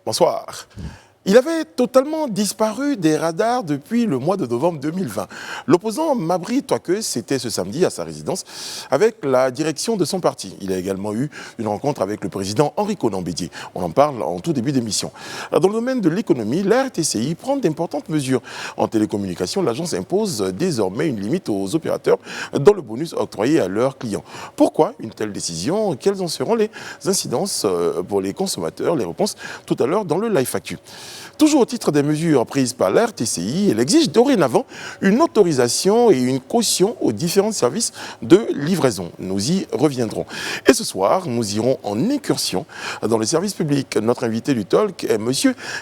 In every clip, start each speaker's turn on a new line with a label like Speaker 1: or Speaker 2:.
Speaker 1: Bonsoir. Il avait totalement disparu des radars depuis le mois de novembre 2020. L'opposant Mabry Touakeu, c'était ce samedi à sa résidence avec la direction de son parti. Il a également eu une rencontre avec le président Henri Konan Bédié. On en parle en tout début d'émission. Dans le domaine de l'économie, la RTCI prend d'importantes mesures. En télécommunication, l'agence impose désormais une limite aux opérateurs dans le bonus octroyé à leurs clients. Pourquoi une telle décision? Quelles en seront les incidences pour les consommateurs? Les réponses tout à l'heure dans le Live Actu. Toujours au titre des mesures prises par la RTCI, elle exige dorénavant une autorisation et une caution aux différents services de livraison. Nous y reviendrons. Et ce soir, nous irons en incursion dans les services publics. Notre invité du talk est M.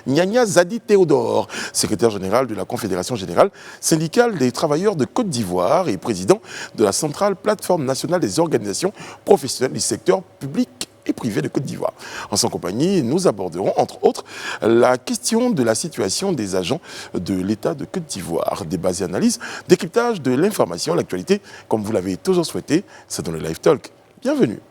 Speaker 1: Nyanya Zadi Théodore, secrétaire général de la Confédération générale syndicale des travailleurs de Côte d'Ivoire et président de la centrale plateforme nationale des organisations professionnelles du secteur public et privé de Côte d'Ivoire. En son compagnie, nous aborderons entre autres la question de la situation des agents de l'État de Côte d'Ivoire. Débat et analyse, décryptage de l'information, l'actualité, comme vous l'avez toujours souhaité, c'est dans le Live Talk. Bienvenue.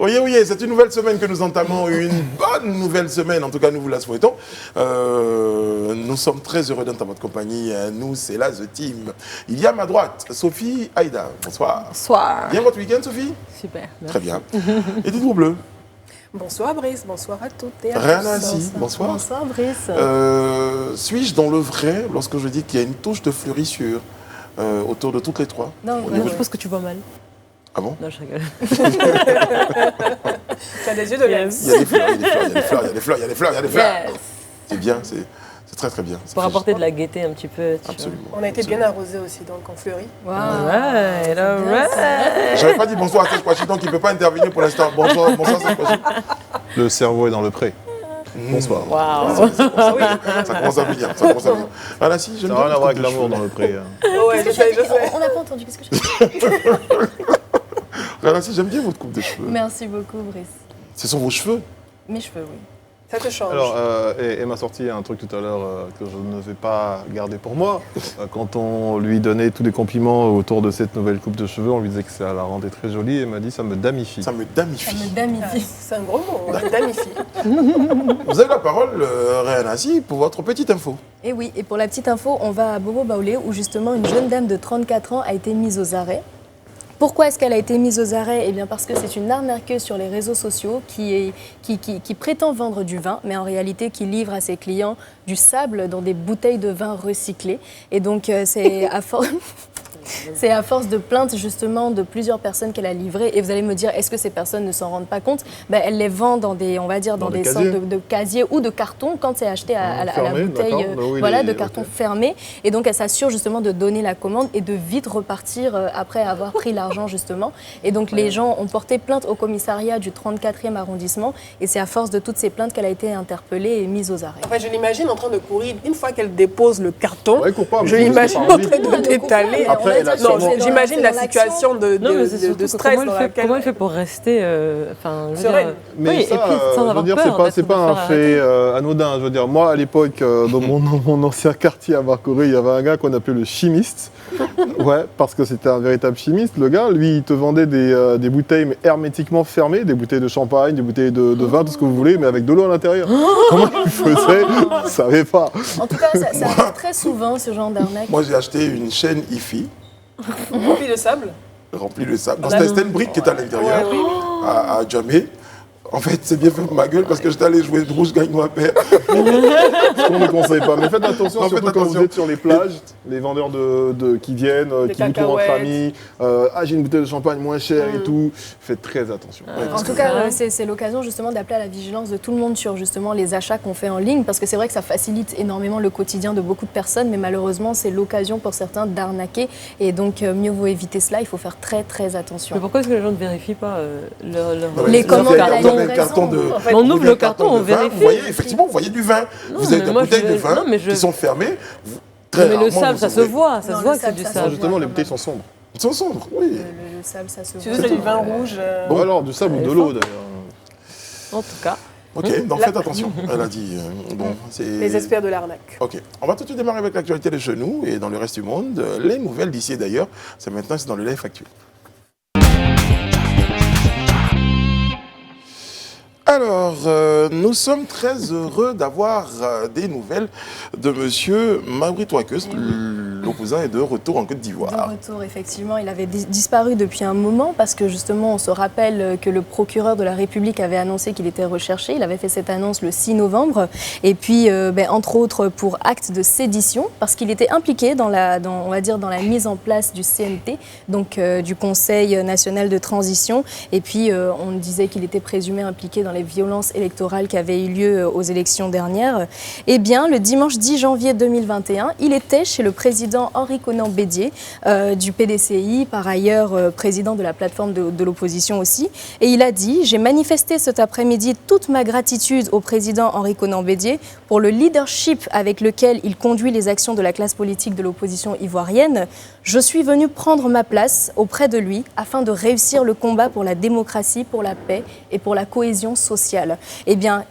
Speaker 1: Oui, c'est une nouvelle semaine que nous entamons, une bonne nouvelle semaine, en tout cas nous vous la souhaitons. Nous sommes très heureux d'être en votre compagnie, nous c'est la The Team. Il y a à ma droite Sophie Aïda, bonsoir.
Speaker 2: Bonsoir.
Speaker 1: Bien votre week-end Sophie?
Speaker 2: Super, merci.
Speaker 1: Très bien. Et dites-vous bleu.
Speaker 3: Bonsoir Brice, bonsoir à toutes et à tous.
Speaker 1: Rien ainsi, bonsoir.
Speaker 2: Bonsoir Brice.
Speaker 1: Suis-je dans le vrai lorsque je dis qu'il y a une touche de fleurissure autour de toutes les trois?
Speaker 2: Non, je pense que tu vois mal.
Speaker 1: Ah bon?
Speaker 2: Non, je rigole.
Speaker 3: Tu as des yeux de lynx.
Speaker 1: Il y a des fleurs, il y a des fleurs.
Speaker 2: Yes.
Speaker 1: C'est bien, c'est très très bien.
Speaker 2: Pour apporter de la gaieté un petit peu.
Speaker 1: Absolument.
Speaker 3: On a été bien arrosés aussi, donc on fleurit.
Speaker 2: Wow. Alright.
Speaker 1: J'avais pas dit bonsoir à Sèche donc il ne peut pas intervenir pour l'instant. Bonsoir Sèche.
Speaker 4: Le cerveau est dans le pré. Bonsoir.
Speaker 2: Wow.
Speaker 1: Ça commence à venir. Voilà, si, j'aime
Speaker 4: Ça
Speaker 1: bien
Speaker 4: n'a rien à voir avec
Speaker 1: votre
Speaker 4: l'amour
Speaker 1: coupe de
Speaker 4: dans le pré.
Speaker 3: Ouais, je sais.
Speaker 5: On n'a pas entendu, qu'est-ce que je
Speaker 1: Voilà, si, j'aime bien votre coupe de cheveux.
Speaker 5: Merci beaucoup, Brice.
Speaker 1: Ce sont vos cheveux?
Speaker 5: Mes cheveux, oui.
Speaker 3: Ça te change.
Speaker 4: Alors, elle m'a sorti un truc tout à l'heure que je ne vais pas garder pour moi. Quand on lui donnait tous les compliments autour de cette nouvelle coupe de cheveux, on lui disait que ça la rendait très jolie. Et elle m'a dit ça me damifie.
Speaker 1: Ça me damifie.
Speaker 5: Ça me damifie.
Speaker 3: C'est un gros mot, damifie.
Speaker 1: Vous avez la parole, Réana, si, pour votre petite info.
Speaker 5: Et oui, et pour la petite info, on va à Bobo Baoulé où justement une jeune dame de 34 ans a été mise aux arrêts. Pourquoi est-ce qu'elle a été mise aux arrêts? Eh bien parce que c'est une arnaqueuse sur les réseaux sociaux qui prétend vendre du vin, mais en réalité qui livre à ses clients du sable dans des bouteilles de vin recyclées. Et donc c'est à force de plaintes justement de plusieurs personnes qu'elle a livrées. Et vous allez me dire, est-ce que ces personnes ne s'en rendent pas compte? Elle les vend dans des, on va dire, dans des sortes de casiers ou de cartons quand c'est acheté à la bouteille, de carton fermé. Et donc elle s'assure justement de donner la commande et de vite repartir après avoir pris l'argent justement. Et donc les gens ont porté plainte au commissariat du 34e arrondissement. Et c'est à force de toutes ces plaintes qu'elle a été interpellée et mise aux arrêts.
Speaker 3: Enfin, je l'imagine en train de courir. Une fois qu'elle dépose le carton,
Speaker 4: Ouais, coupable,
Speaker 3: je l'imagine en train de détaler.
Speaker 4: Après,
Speaker 3: Non, j'imagine la situation de stress dans laquelle...
Speaker 2: Comment elle fait pour rester
Speaker 3: sereine?
Speaker 4: Mais
Speaker 2: oui,
Speaker 4: ça,
Speaker 2: et puis sans avoir
Speaker 4: je veux dire,
Speaker 2: peur.
Speaker 4: c'est pas un fait anodin. Je veux dire, moi, à l'époque, dans mon ancien quartier à Marcory, il y avait un gars qu'on appelait le chimiste. Ouais, parce que c'était un véritable chimiste. Le gars, lui, il te vendait des bouteilles mais hermétiquement fermées, des bouteilles de champagne, des bouteilles de vin, tout ce que vous voulez, mais avec de l'eau à l'intérieur. Comment il faisait? Je ne savais pas.
Speaker 5: En tout cas, ça arrive très souvent, ce genre d'arnaque.
Speaker 1: Moi, j'ai acheté une chaîne IFI
Speaker 3: Rempli de sable.
Speaker 1: remplie de sable. C'était une brique qui était à l'intérieur,
Speaker 3: Ouais, oui.
Speaker 1: à Djamé. En fait, c'est bien fait pour ma gueule parce que j'étais allé jouer de rouge, gagne-moi paix.
Speaker 4: Ce qu'on ne conseille pas. Mais faites attention,
Speaker 1: Non,
Speaker 4: surtout
Speaker 1: faites
Speaker 4: quand
Speaker 1: attention.
Speaker 4: vous êtes sur les plages, les vendeurs qui viennent, qui vous trouvent entre
Speaker 3: cacahuètes.
Speaker 4: amis. J'ai une bouteille de champagne moins chère et tout. Faites très attention.
Speaker 5: En tout cas, c'est l'occasion justement d'appeler à la vigilance de tout le monde sur justement les achats qu'on fait en ligne, parce que c'est vrai que ça facilite énormément le quotidien de beaucoup de personnes, mais malheureusement, c'est l'occasion pour certains d'arnaquer. Et donc, mieux vaut éviter cela, il faut faire très très attention.
Speaker 2: Mais pourquoi est-ce que les gens ne vérifient pas leur
Speaker 5: Les commandes à la
Speaker 1: Vous avez un
Speaker 5: livraison.
Speaker 1: carton de...
Speaker 2: Mais on ouvre le carton, on
Speaker 1: de vin,
Speaker 2: vérifie.
Speaker 1: vous voyez, effectivement, vous voyez du vin.
Speaker 2: Non,
Speaker 1: Vous avez
Speaker 2: mais
Speaker 1: des
Speaker 2: moi,
Speaker 1: bouteilles
Speaker 2: je-
Speaker 1: de vin
Speaker 2: non, mais je-
Speaker 1: qui sont fermées. Très
Speaker 2: Mais le
Speaker 1: rarement,
Speaker 2: sable,
Speaker 1: vous
Speaker 2: ça se
Speaker 1: ouvrez.
Speaker 2: voit, ça
Speaker 5: Non,
Speaker 2: se voit
Speaker 5: le
Speaker 2: que c'est
Speaker 5: sable,
Speaker 2: du
Speaker 5: ça se
Speaker 2: sable.
Speaker 5: voit.
Speaker 4: Justement, les bouteilles sont sombres.
Speaker 1: Ils sont sombres, oui.
Speaker 5: le sable, ça se
Speaker 3: C'est du vin rouge.
Speaker 4: Bon, alors, du sable ou de l'eau, d'ailleurs.
Speaker 2: En tout cas.
Speaker 1: Ok, donc faites attention, elle a dit.
Speaker 3: Les experts de l'arnaque.
Speaker 1: Ok, on va tout de suite démarrer avec l'actualité de chez nous et dans le reste du monde. Les nouvelles d'ici et d'ailleurs, c'est dans le live actuel. Alors, nous sommes très heureux d'avoir des nouvelles de monsieur Mabry Touakeus. L'opposant est de retour en Côte d'Ivoire.
Speaker 5: De retour, effectivement. Il avait disparu depuis un moment parce que justement, on se rappelle que le procureur de la République avait annoncé qu'il était recherché. Il avait fait cette annonce le 6 novembre. Et puis, entre autres, pour acte de sédition, parce qu'il était impliqué dans la mise en place du CNT, donc du Conseil national de transition. Et puis, on disait qu'il était présumé impliqué dans les violences électorales qui avaient eu lieu aux élections dernières. Eh bien, le dimanche 10 janvier 2021, il était chez le président Henri Konan Bédié du PDCI, par ailleurs président de la plateforme de l'opposition aussi. Et il a dit « J'ai manifesté cet après-midi toute ma gratitude au président Henri Konan Bédié pour le leadership avec lequel il conduit les actions de la classe politique de l'opposition ivoirienne. Je suis venu prendre ma place auprès de lui afin de réussir le combat pour la démocratie, pour la paix et pour la cohésion sociale. » Eh bien,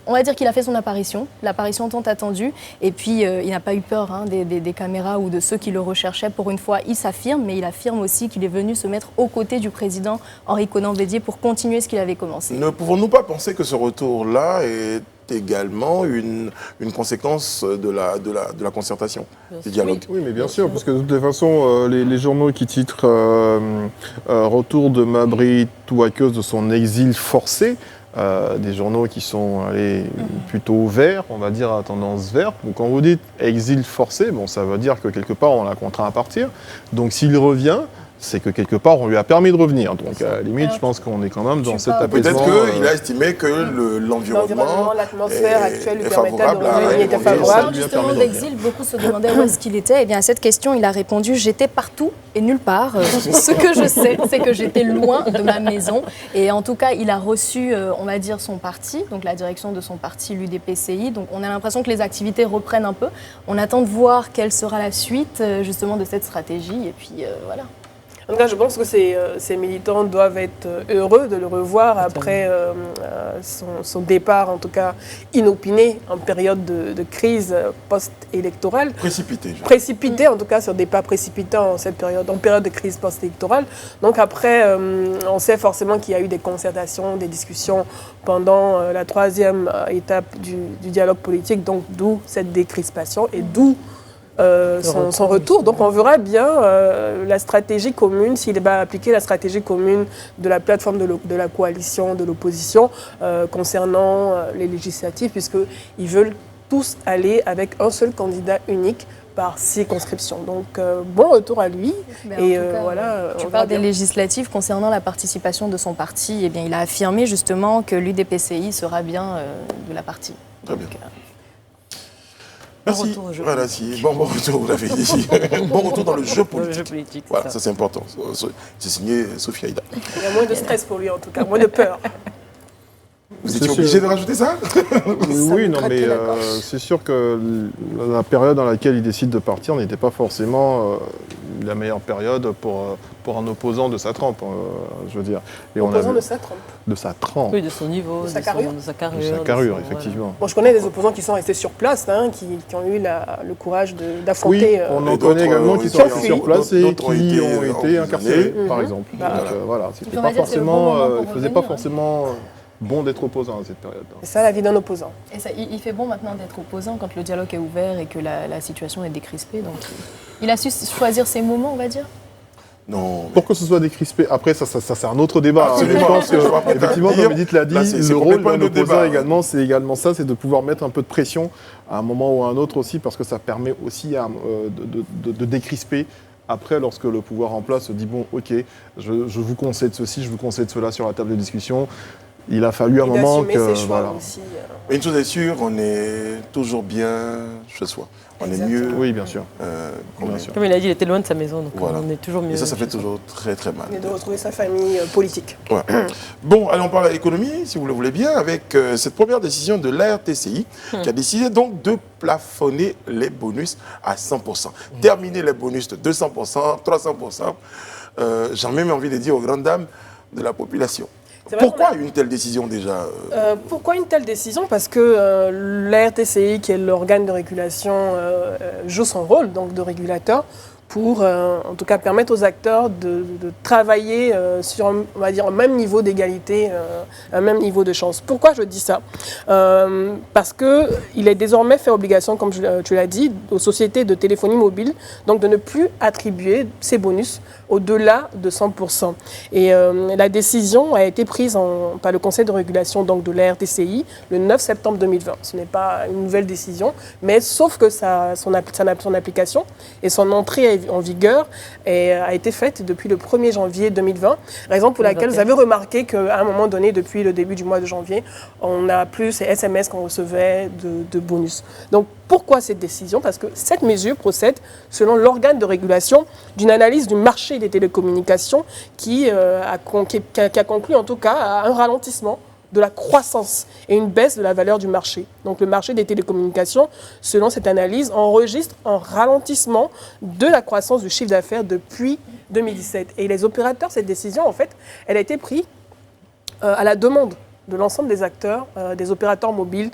Speaker 5: on va dire qu'il a fait son apparition, l'apparition tant attendue, et puis il n'a pas eu peur des caméras ou de ceux qui le recherchaient. Pour une fois, il s'affirme, mais il affirme aussi qu'il est venu se mettre aux côtés du président Henri Konan Bédié pour continuer ce qu'il avait commencé.
Speaker 1: Ne pouvons-nous pas penser que ce retour-là est également une conséquence de la concertation, du dialogue?
Speaker 4: Oui, mais bien sûr, parce que de toute façon, les journaux qui titrent Retour de Mabry Touakeus de son exil forcé, des journaux qui sont plutôt verts, on va dire à tendance verte. Donc quand vous dites exil forcé, bon, ça veut dire que quelque part on l'a contraint à partir. Donc s'il revient, c'est que quelque part on lui a permis de revenir. Donc à la limite, je pense qu'on est quand même dans cet apaisement.
Speaker 1: Peut-être qu'il a estimé que l'environnement,
Speaker 3: l'atmosphère actuelle lui
Speaker 1: est
Speaker 3: permettait de
Speaker 1: favorable
Speaker 3: revenir. Il était favorable.
Speaker 5: Justement, d'exil, beaucoup se demandaient où est-ce qu'il était. Eh bien, à cette question, il a répondu « J'étais partout et nulle part. Ce que je sais, c'est que j'étais loin de ma maison. » Et en tout cas, il a reçu, on va dire, son parti, donc la direction de son parti, l'UDPCI. Donc on a l'impression que les activités reprennent un peu. On attend de voir quelle sera la suite, justement, de cette stratégie. Et puis, voilà.
Speaker 3: En tout cas, je pense que ces militants doivent être heureux de le revoir après son départ, en tout cas inopiné, en période de crise post-électorale. Précipité, en tout cas, son départ précipitant en période de crise post-électorale. Donc après, on sait forcément qu'il y a eu des concertations, des discussions pendant la troisième étape du dialogue politique, donc d'où cette décrispation et d'où son retour. Donc on verra bien la stratégie commune, s'il va appliquer la stratégie commune de la plateforme de la coalition, de l'opposition concernant les législatives, puisqu'ils veulent tous aller avec un seul candidat unique par circonscription. Donc bon retour à lui. Et voilà.
Speaker 5: Tu parles des législatives concernant la participation de son parti. Eh bien, il a affirmé justement que l'UDPCI sera bien de la partie.
Speaker 1: Très bien.
Speaker 2: Bon
Speaker 1: Merci.
Speaker 2: retour au jeu
Speaker 1: Voilà, bon retour, vous l'avez dit. Bon retour dans le jeu politique. Voilà, ça c'est important. C'est signé Sophie Aïda.
Speaker 3: Il y a moins de stress pour lui en tout cas, moins de peur.
Speaker 1: Vous étiez obligé de rajouter ça?
Speaker 4: Oui, non, mais c'est sûr que la période dans laquelle il décide de partir n'était pas forcément la meilleure période pour un opposant de sa trempe, je veux dire.
Speaker 3: Opposant de sa trempe?
Speaker 4: De sa trempe.
Speaker 2: Oui, de son niveau, de sa
Speaker 4: carrure, effectivement.
Speaker 3: Bon, je connais des opposants qui sont restés sur place, qui ont eu le courage d'affronter...
Speaker 4: Oui, on en connaît également qui sont restés sur place et qui ont été incarcérés, par exemple. Donc voilà, c'était pas forcément... il ne faisait pas forcément... bon d'être opposant à cette période.
Speaker 3: C'est ça la vie d'un opposant.
Speaker 5: Et ça, il fait bon maintenant d'être opposant quand le dialogue est ouvert et que la situation est décrispée. Donc, il a su choisir ses moments, on va dire.
Speaker 1: Non.
Speaker 4: Pour que ce soit décrispé, après ça c'est un autre débat.
Speaker 1: Absolument.
Speaker 4: Je pense que, effectivement, comme Edith l'a dit, le rôle d'un opposant également, c'est également ça, c'est de pouvoir mettre un peu de pression à un moment ou à un autre aussi, parce que ça permet aussi de décrisper. Après, lorsque le pouvoir en place se dit, bon, ok, je vous concède ceci, je vous concède cela sur la table de discussion, il a fallu un moment que...
Speaker 3: Ses choix aussi.
Speaker 1: Mais une chose est sûre, on est toujours bien chez soi. On est mieux.
Speaker 4: Oui, bien sûr.
Speaker 2: Comme il a dit, il était loin de sa maison, donc on est toujours mieux.
Speaker 1: Et ça fait toujours très très mal.
Speaker 3: Et de retrouver sa famille politique.
Speaker 1: Ouais. Bon, allez, on parle à l'économie, si vous le voulez bien, avec cette première décision de l'ARTCI, qui a décidé donc de plafonner les bonus à 100%. Terminer les bonus de 200%, 300%. j'ai même envie de dire aux grandes dames de la population.
Speaker 3: C'est vrai
Speaker 1: Pourquoi une telle décision déjà
Speaker 3: Pourquoi une telle décision? Parce que la RTCI, qui est l'organe de régulation, joue son rôle donc, de régulateur pour, en tout cas, permettre aux acteurs de travailler sur, on va dire, un même niveau d'égalité, un même niveau de chance. Pourquoi je dis ça? Parce qu'il est désormais fait obligation, comme tu l'as dit, aux sociétés de téléphonie mobile, donc de ne plus attribuer ces bonus au-delà de 100%. Et la décision a été prise par le Conseil de régulation donc, de la RTCI le 9 septembre 2020. Ce n'est pas une nouvelle décision, mais sauf que son application et son entrée en vigueur a été faite depuis le 1er janvier 2020, raison pour laquelle vous avez remarqué qu'à un moment donné, depuis le début du mois de janvier, on n'a plus ces SMS qu'on recevait de bonus. Donc, pourquoi cette décision? Parce que cette mesure procède, selon l'organe de régulation, d'une analyse du marché des télécommunications qui a conclu en tout cas à un ralentissement de la croissance et une baisse de la valeur du marché. Donc le marché des télécommunications, selon cette analyse, enregistre un ralentissement de la croissance du chiffre d'affaires depuis 2017. Et les opérateurs, cette décision, en fait, elle a été prise à la demande de l'ensemble des acteurs, des opérateurs mobiles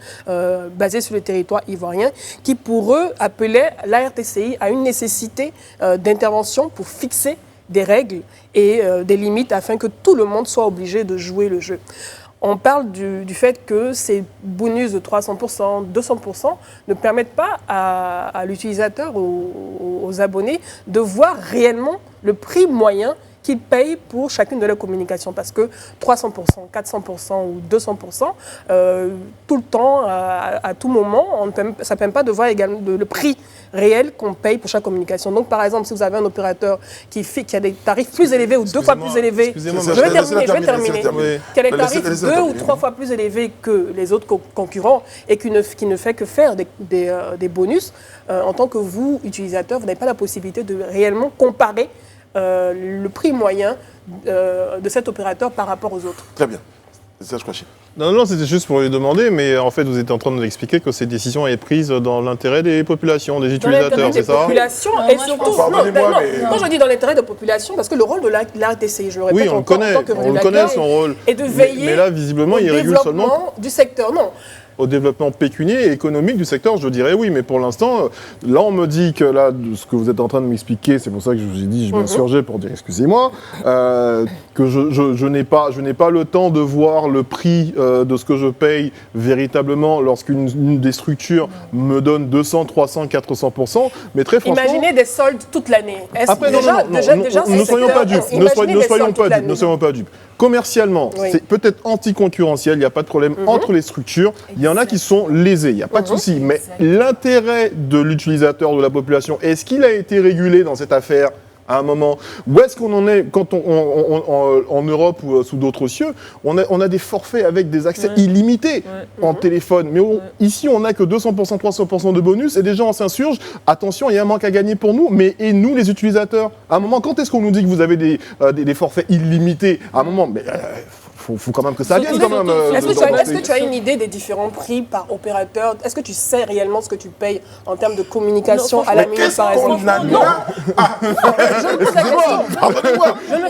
Speaker 3: basés sur le territoire ivoirien, qui pour eux appelaient la RTCI à une nécessité d'intervention pour fixer des règles et des limites afin que tout le monde soit obligé de jouer le jeu. On parle du fait que ces bonus de 300%, 200% ne permettent pas à l'utilisateur, aux abonnés, de voir réellement le prix moyen qu'ils payent pour chacune de leurs communications. Parce que 300%, 400% ou 200%, tout le temps, à tout moment, ça ne permet pas de voir également le prix réel qu'on paye pour chaque communication. Donc, par exemple, si vous avez un opérateur qui a des tarifs plus élevés ou 2 fois plus élevés, je vais terminer, qui a des tarifs 2 ou 3 fois plus élevés que les autres concurrents et qui ne fait que faire des bonus, en tant que vous, utilisateur, vous n'avez pas la possibilité de réellement comparer le prix moyen de cet opérateur par rapport aux autres.
Speaker 1: Très bien. C'est ça, je crois.
Speaker 4: Non, c'était juste pour lui demander, mais en fait, vous êtes en train de nous expliquer que ces décisions est prise dans l'intérêt des populations, des utilisateurs, c'est ça?
Speaker 3: Dans l'intérêt des populations, et surtout... Non, je dis dans l'intérêt des populations, parce que le rôle de la RTCI, je le répète, en tant que régulateur,
Speaker 4: son rôle.
Speaker 3: Et de veiller
Speaker 4: mais là, visiblement, il régule seulement
Speaker 3: du secteur. Non.
Speaker 4: Au développement pécunier et économique du secteur, je dirais oui, mais pour l'instant, là on me dit que là, ce que vous êtes en train de m'expliquer, c'est pour ça que je vous ai dit, je m'insurgeais pour dire excusez-moi, que je n'ai pas le temps de voir le prix de ce que je paye véritablement lorsqu'une des structures me donne 200, 300, 400%, mais très franchement...
Speaker 3: Imaginez des soldes toute l'année.
Speaker 4: Après, ne soyons pas dupes, ne soyons pas dupes. Commercialement, c'est peut-être anticoncurrentiel, il n'y a pas de problème entre les structures. Il y en a qui sont lésés, il n'y a pas de souci. Mais l'intérêt de l'utilisateur, de la population, est-ce qu'il a été régulé dans cette affaire à un moment? Où est-ce qu'on en est quand en Europe ou sous d'autres cieux, on a des forfaits avec des accès illimités en téléphone. Mais ici, on n'a que 200%, 300% de bonus et des gens s'insurgent. Attention, il y a un manque à gagner pour nous, mais et nous, les utilisateurs? À un moment, quand est-ce qu'on nous dit que vous avez des forfaits illimités? À un moment, mais... faut quand même que ça vienne quand même.
Speaker 3: Est-ce que tu as une idée des différents prix par opérateur? Est-ce que tu sais réellement ce que tu payes en termes de communication à la minute, par exemple?
Speaker 1: Non.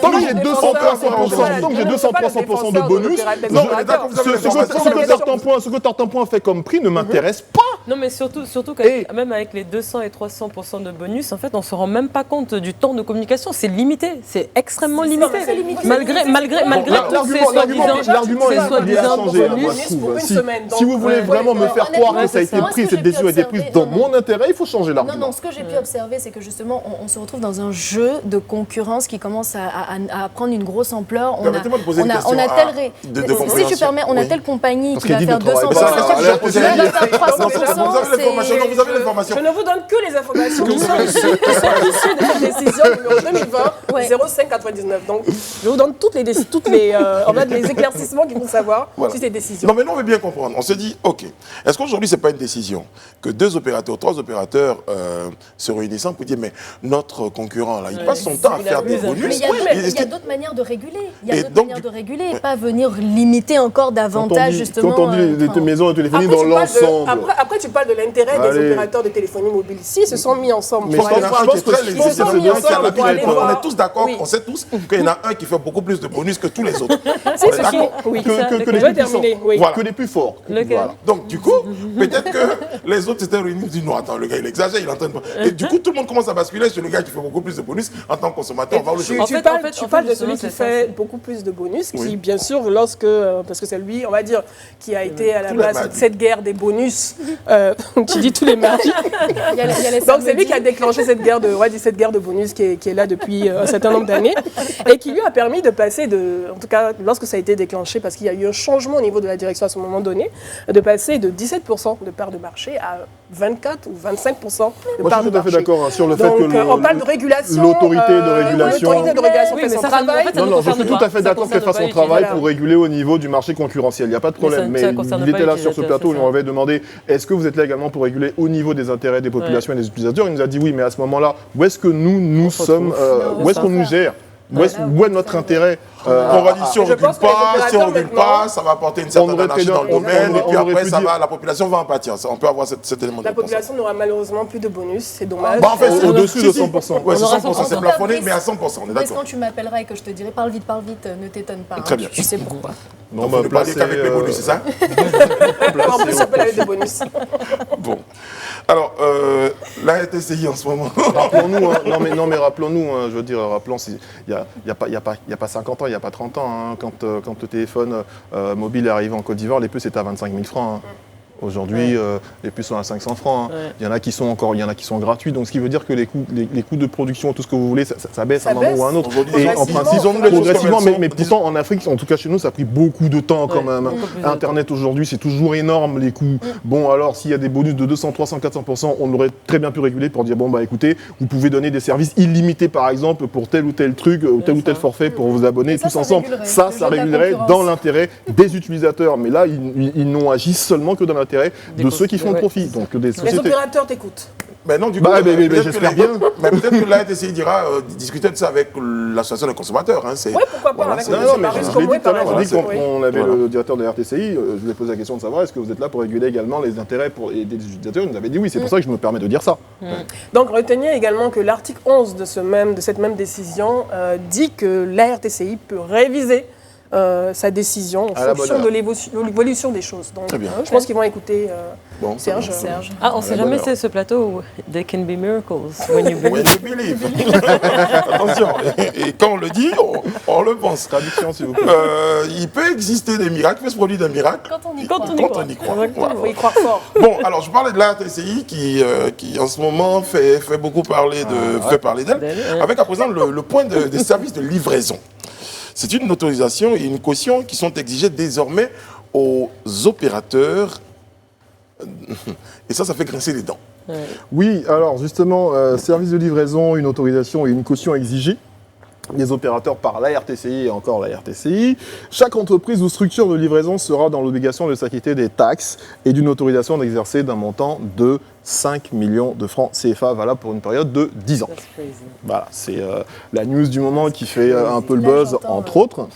Speaker 4: Tant que j'ai 200, 300% de bonus, ce que Tartampoint fait comme prix ne m'intéresse pas.
Speaker 2: Non, mais surtout même avec les 200 et 300% de bonus, en fait, on ne se rend même pas compte du temps de communication. C'est limité, c'est extrêmement limité. Malgré tous ces
Speaker 4: l'argument est changé. Si vous voulez vraiment me faire croire que ça a été pris, cette décision a été prise dans mon intérêt, il faut changer l'argument.
Speaker 5: Non, ce que j'ai pu observer, c'est que justement, on se retrouve dans un jeu de concurrence qui commence à prendre une grosse ampleur.
Speaker 1: Permettez-moi de poser une question
Speaker 5: si tu permets, on a telle compagnie qui va faire 200%,
Speaker 1: vous avez l'information.
Speaker 3: Je ne vous donne que les informations qui sont issues de cette décision numéro 2020-0599. Donc, je vous donne toutes les éclaircissements qu'il faut savoir sur ces décisions.
Speaker 1: Non, mais nous, on veut bien comprendre. On se dit, OK, est-ce qu'aujourd'hui, ce n'est pas une décision que 2 opérateurs, 3 opérateurs se réunissent pour dire, mais notre concurrent, là, il passe son temps à faire des bonus.
Speaker 5: y a d'autres manières de réguler. Il y a
Speaker 1: Et
Speaker 5: d'autres
Speaker 1: donc,
Speaker 5: manières de réguler, et pas venir limiter encore davantage, justement.
Speaker 4: Quand on dit des maisons de téléphonie dans l'ensemble.
Speaker 3: Après, tu parles de l'intérêt des opérateurs de téléphonie mobile. Si, ils se sont mis ensemble.
Speaker 1: Je
Speaker 3: pour
Speaker 1: pense qu'il y
Speaker 3: aller
Speaker 1: en a
Speaker 3: voir.
Speaker 1: un qui est très légitime, c'est celui qui a la
Speaker 3: pour aller
Speaker 1: télé. On
Speaker 3: voir.
Speaker 1: est tous d'accord,
Speaker 3: Oui.
Speaker 1: on sait tous qu'il y en a un qui fait beaucoup plus de bonus que tous les autres.
Speaker 3: C'est
Speaker 1: On est
Speaker 3: ce qui-
Speaker 1: d'accord.
Speaker 3: oui.
Speaker 4: Que les
Speaker 3: Je vais
Speaker 4: plus puissants.
Speaker 3: terminer. Oui.
Speaker 1: Voilà.
Speaker 4: Que les plus forts.
Speaker 2: Lequel
Speaker 4: Voilà.
Speaker 1: Donc, du coup, peut-être que les autres s'étaient réunis et dit non, attends, le gars, il exagère, il entraîne pas. Et du coup, tout le monde commence à basculer sur le gars qui fait beaucoup plus de bonus en tant que consommateur. On va le
Speaker 3: Tu,
Speaker 1: choisir.
Speaker 3: tu
Speaker 2: fait,
Speaker 3: parles,
Speaker 2: en fait,
Speaker 3: tu parles de
Speaker 2: justement,
Speaker 3: celui qui
Speaker 2: c'est ça,
Speaker 3: fait
Speaker 2: c'est-
Speaker 3: beaucoup plus de bonus,
Speaker 1: Oui.
Speaker 3: qui bien sûr, parce que c'est lui, on va dire, qui a été à la
Speaker 1: Tous les
Speaker 3: base de
Speaker 1: mardis.
Speaker 3: cette guerre des bonus, tu dis tous les mardis.
Speaker 5: Il y a les
Speaker 3: Donc c'est lui
Speaker 5: samedis.
Speaker 3: qui a déclenché cette guerre de bonus qui est là depuis un certain nombre d'années et qui lui a permis de passer en tout cas lorsque ça a été déclenché, parce qu'il y a eu un changement au niveau de la direction à ce moment donné, de passer de 17% de part de marché à 24 ou 25% de
Speaker 4: Moi,
Speaker 3: part
Speaker 4: je
Speaker 3: de
Speaker 4: suis tout à fait
Speaker 3: marché.
Speaker 4: d'accord sur le fait
Speaker 3: Donc,
Speaker 4: que
Speaker 3: on parle de régulation.
Speaker 4: l'autorité de régulation.
Speaker 3: L'autorité de régulation
Speaker 2: Oui,
Speaker 3: fait
Speaker 2: mais
Speaker 3: son
Speaker 2: ça,
Speaker 3: travail.
Speaker 2: en fait, ça
Speaker 4: Non,
Speaker 2: ne
Speaker 4: non, je
Speaker 2: concerne
Speaker 4: suis tout
Speaker 2: pas.
Speaker 4: à fait
Speaker 2: Ça
Speaker 4: d'accord qu'elle
Speaker 2: concerne
Speaker 4: fasse son
Speaker 2: pas
Speaker 4: travail
Speaker 2: l'utilisateur.
Speaker 4: pour réguler au niveau du marché concurrentiel. Il n'y a pas de problème.
Speaker 2: Mais ça
Speaker 4: Mais
Speaker 2: concerne
Speaker 4: il
Speaker 2: pas
Speaker 4: était là sur ce
Speaker 2: l'utilisateur,
Speaker 4: plateau,
Speaker 2: c'est
Speaker 4: il m'avait demandé est-ce que vous êtes là également pour réguler au niveau des intérêts des populations et des utilisateurs. Il nous a dit oui, mais à ce moment-là, où est-ce que nous sommes, où est-ce qu'on nous gère? Où est notre intérêt
Speaker 1: On va dire si on
Speaker 3: Je
Speaker 1: recule
Speaker 3: pense que les
Speaker 1: pas, si on
Speaker 3: opérateurs
Speaker 1: recule
Speaker 3: maintenant,
Speaker 1: pas, ça va apporter une certaine
Speaker 4: aurait
Speaker 1: anarchie
Speaker 4: très
Speaker 1: dans le
Speaker 4: bien-
Speaker 1: domaine, et puis
Speaker 4: on aurait
Speaker 1: après
Speaker 4: pu
Speaker 1: ça
Speaker 4: dire-
Speaker 1: va, la population va en pâtir. On peut avoir cet élément de
Speaker 3: La
Speaker 1: réponse.
Speaker 3: population n'aura malheureusement plus de bonus, c'est dommage.
Speaker 1: Bah, en fait,
Speaker 4: Au-dessus
Speaker 1: si,
Speaker 4: de
Speaker 1: si.
Speaker 4: 100%.
Speaker 1: Ouais, c'est
Speaker 2: On aura
Speaker 1: 100%, c'est
Speaker 5: 100%.
Speaker 1: plafonné, mais à 100%, on est
Speaker 5: Brice,
Speaker 1: d'accord.
Speaker 5: quand tu m'appelleras et que je te dirai parle vite, ne t'étonne pas.
Speaker 1: Très bien.
Speaker 5: Tu sais pourquoi.
Speaker 4: Non,
Speaker 1: Donc,
Speaker 4: bah,
Speaker 1: vous ne parlez
Speaker 4: placez,
Speaker 1: qu'avec les bonus, c'est ça
Speaker 3: En plus, ça peut aller de bonus.
Speaker 1: Bon. Alors, la RTCI en ce moment.
Speaker 4: Rappelons-nous, hein, non mais rappelons-nous, hein, je veux dire, rappelons, il n'y a pas 50 ans, il n'y a pas 30 ans, hein, quand le téléphone mobile est arrivé en Côte d'Ivoire, les puces étaient à 25 000 francs. Hein. Aujourd'hui, les puces sont à 500 francs. Hein.
Speaker 2: Ouais.
Speaker 4: Il y en a qui sont gratuits, donc ce qui veut dire que les coûts de production, tout ce que vous voulez, ça baisse à un
Speaker 3: Ça
Speaker 4: moment
Speaker 3: baisse.
Speaker 4: ou à un autre.
Speaker 1: Aujourd'hui,
Speaker 4: Et en
Speaker 3: progressivement,
Speaker 4: principe,
Speaker 1: ils ont mis les choses
Speaker 4: progressivement,
Speaker 1: comme elles
Speaker 4: mais
Speaker 1: sont.
Speaker 4: pourtant en Afrique, en tout cas chez nous, ça a pris beaucoup de temps quand même.
Speaker 2: beaucoup plus de
Speaker 4: Internet aujourd'hui, c'est toujours énorme les coûts. Bon, alors s'il y a des bonus de 200, 300, 400%, on aurait très bien pu réguler pour dire bon bah écoutez, vous pouvez donner des services illimités par exemple pour tel ou tel truc, tel ou tel forfait pour vous abonner
Speaker 5: Et ça,
Speaker 4: tous
Speaker 5: ça
Speaker 4: ensemble.
Speaker 5: régulerait.
Speaker 4: Ça
Speaker 5: Le jeu de la
Speaker 4: régulerait
Speaker 5: concurrence.
Speaker 4: dans l'intérêt des utilisateurs. Mais là, ils n'ont agi seulement que dans l'intérêt de ceux qui font le
Speaker 2: ouais.
Speaker 4: profit. Donc des
Speaker 3: Les
Speaker 4: sociétés.
Speaker 3: opérateurs t'écoutent.
Speaker 1: Mais non, du
Speaker 4: Bah,
Speaker 1: coup,
Speaker 4: mais
Speaker 1: peut-être
Speaker 4: j'espère
Speaker 1: que
Speaker 4: bien.
Speaker 1: Mais peut-être que la RTCI dira discuter de ça avec l'association des consommateurs. Hein,
Speaker 3: Oui, pourquoi pas,
Speaker 1: voilà,
Speaker 3: avec
Speaker 1: c'est-
Speaker 3: le
Speaker 4: Non, mais
Speaker 3: Marius
Speaker 4: je l'ai
Speaker 3: Comoué,
Speaker 4: dit tout à
Speaker 3: par
Speaker 4: l'heure,
Speaker 3: exemple.
Speaker 4: quand
Speaker 3: Oui.
Speaker 4: on avait
Speaker 1: Voilà.
Speaker 4: le directeur de la RTCI, je lui ai posé la question de savoir est-ce que vous êtes là pour réguler également les intérêts des utilisateurs. Il nous avait dit oui, c'est pour ça que je me permets de dire ça.
Speaker 3: Donc retenez également que l'article 11 de cette même décision dit que la RTCI peut réviser sa décision en
Speaker 4: À la
Speaker 3: fonction
Speaker 4: bonne
Speaker 3: de
Speaker 4: heure.
Speaker 3: l'évolution des choses. Donc
Speaker 1: Très bien.
Speaker 3: je pense qu'ils vont écouter
Speaker 1: Bon,
Speaker 3: Serge.
Speaker 2: Ah, on sait
Speaker 1: la
Speaker 2: jamais
Speaker 1: bonne
Speaker 2: c'est ce plateau où there can be miracles when you
Speaker 1: When
Speaker 2: believe.
Speaker 1: you believe. Attention. Et quand on le dit, on le pense.
Speaker 4: Traduction, s'il vous plaît.
Speaker 1: Il peut exister des miracles, il peut se produire des miracles.
Speaker 5: Quand on y
Speaker 2: Quand
Speaker 5: croit.
Speaker 2: on y
Speaker 1: Quand
Speaker 2: croit.
Speaker 1: on y croit.
Speaker 2: Exactement.
Speaker 1: Voilà.
Speaker 3: Il faut y croire fort.
Speaker 1: Bon, alors je parlais de la RTCI qui en ce moment fait beaucoup parler fait parler d'elle,
Speaker 2: Ouais.
Speaker 1: avec à présent le point des services de livraison. C'est une autorisation et une caution qui sont exigées désormais aux opérateurs. Et ça fait grincer les dents.
Speaker 4: Oui, alors justement, service de livraison, une autorisation et une caution exigée des opérateurs par la RTCI et encore la RTCI. Chaque entreprise ou structure de livraison sera dans l'obligation de s'acquitter des taxes et d'une autorisation d'exercer d'un montant de 5 millions de francs CFA, valable pour une période de 10 ans.
Speaker 2: That's crazy.
Speaker 4: Voilà, c'est la news du moment qui fait un peu le
Speaker 5: Là,
Speaker 4: buzz,
Speaker 5: j'entends,
Speaker 4: entre autres.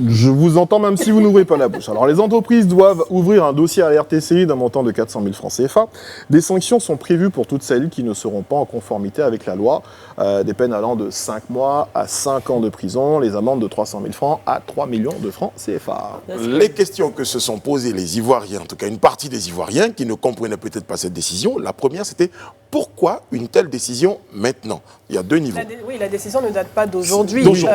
Speaker 4: Je vous entends même si vous n'ouvrez pas la bouche. Alors, les entreprises doivent ouvrir un dossier à la RTCI d'un montant de 400 000 francs CFA. Des sanctions sont prévues pour toutes celles qui ne seront pas en conformité avec la loi. Des peines allant de 5 mois à 5 ans de prison, les amendes de 300 000 francs à 3 millions de francs CFA.
Speaker 1: Les questions que se sont posées les Ivoiriens, en tout cas une partie des Ivoiriens qui ne comprenaient peut-être pas cette décision, la première c'était pourquoi une telle décision maintenant? Il y a deux niveaux.
Speaker 3: Oui, la décision ne date pas d'aujourd'hui.
Speaker 1: D'aujourd'hui.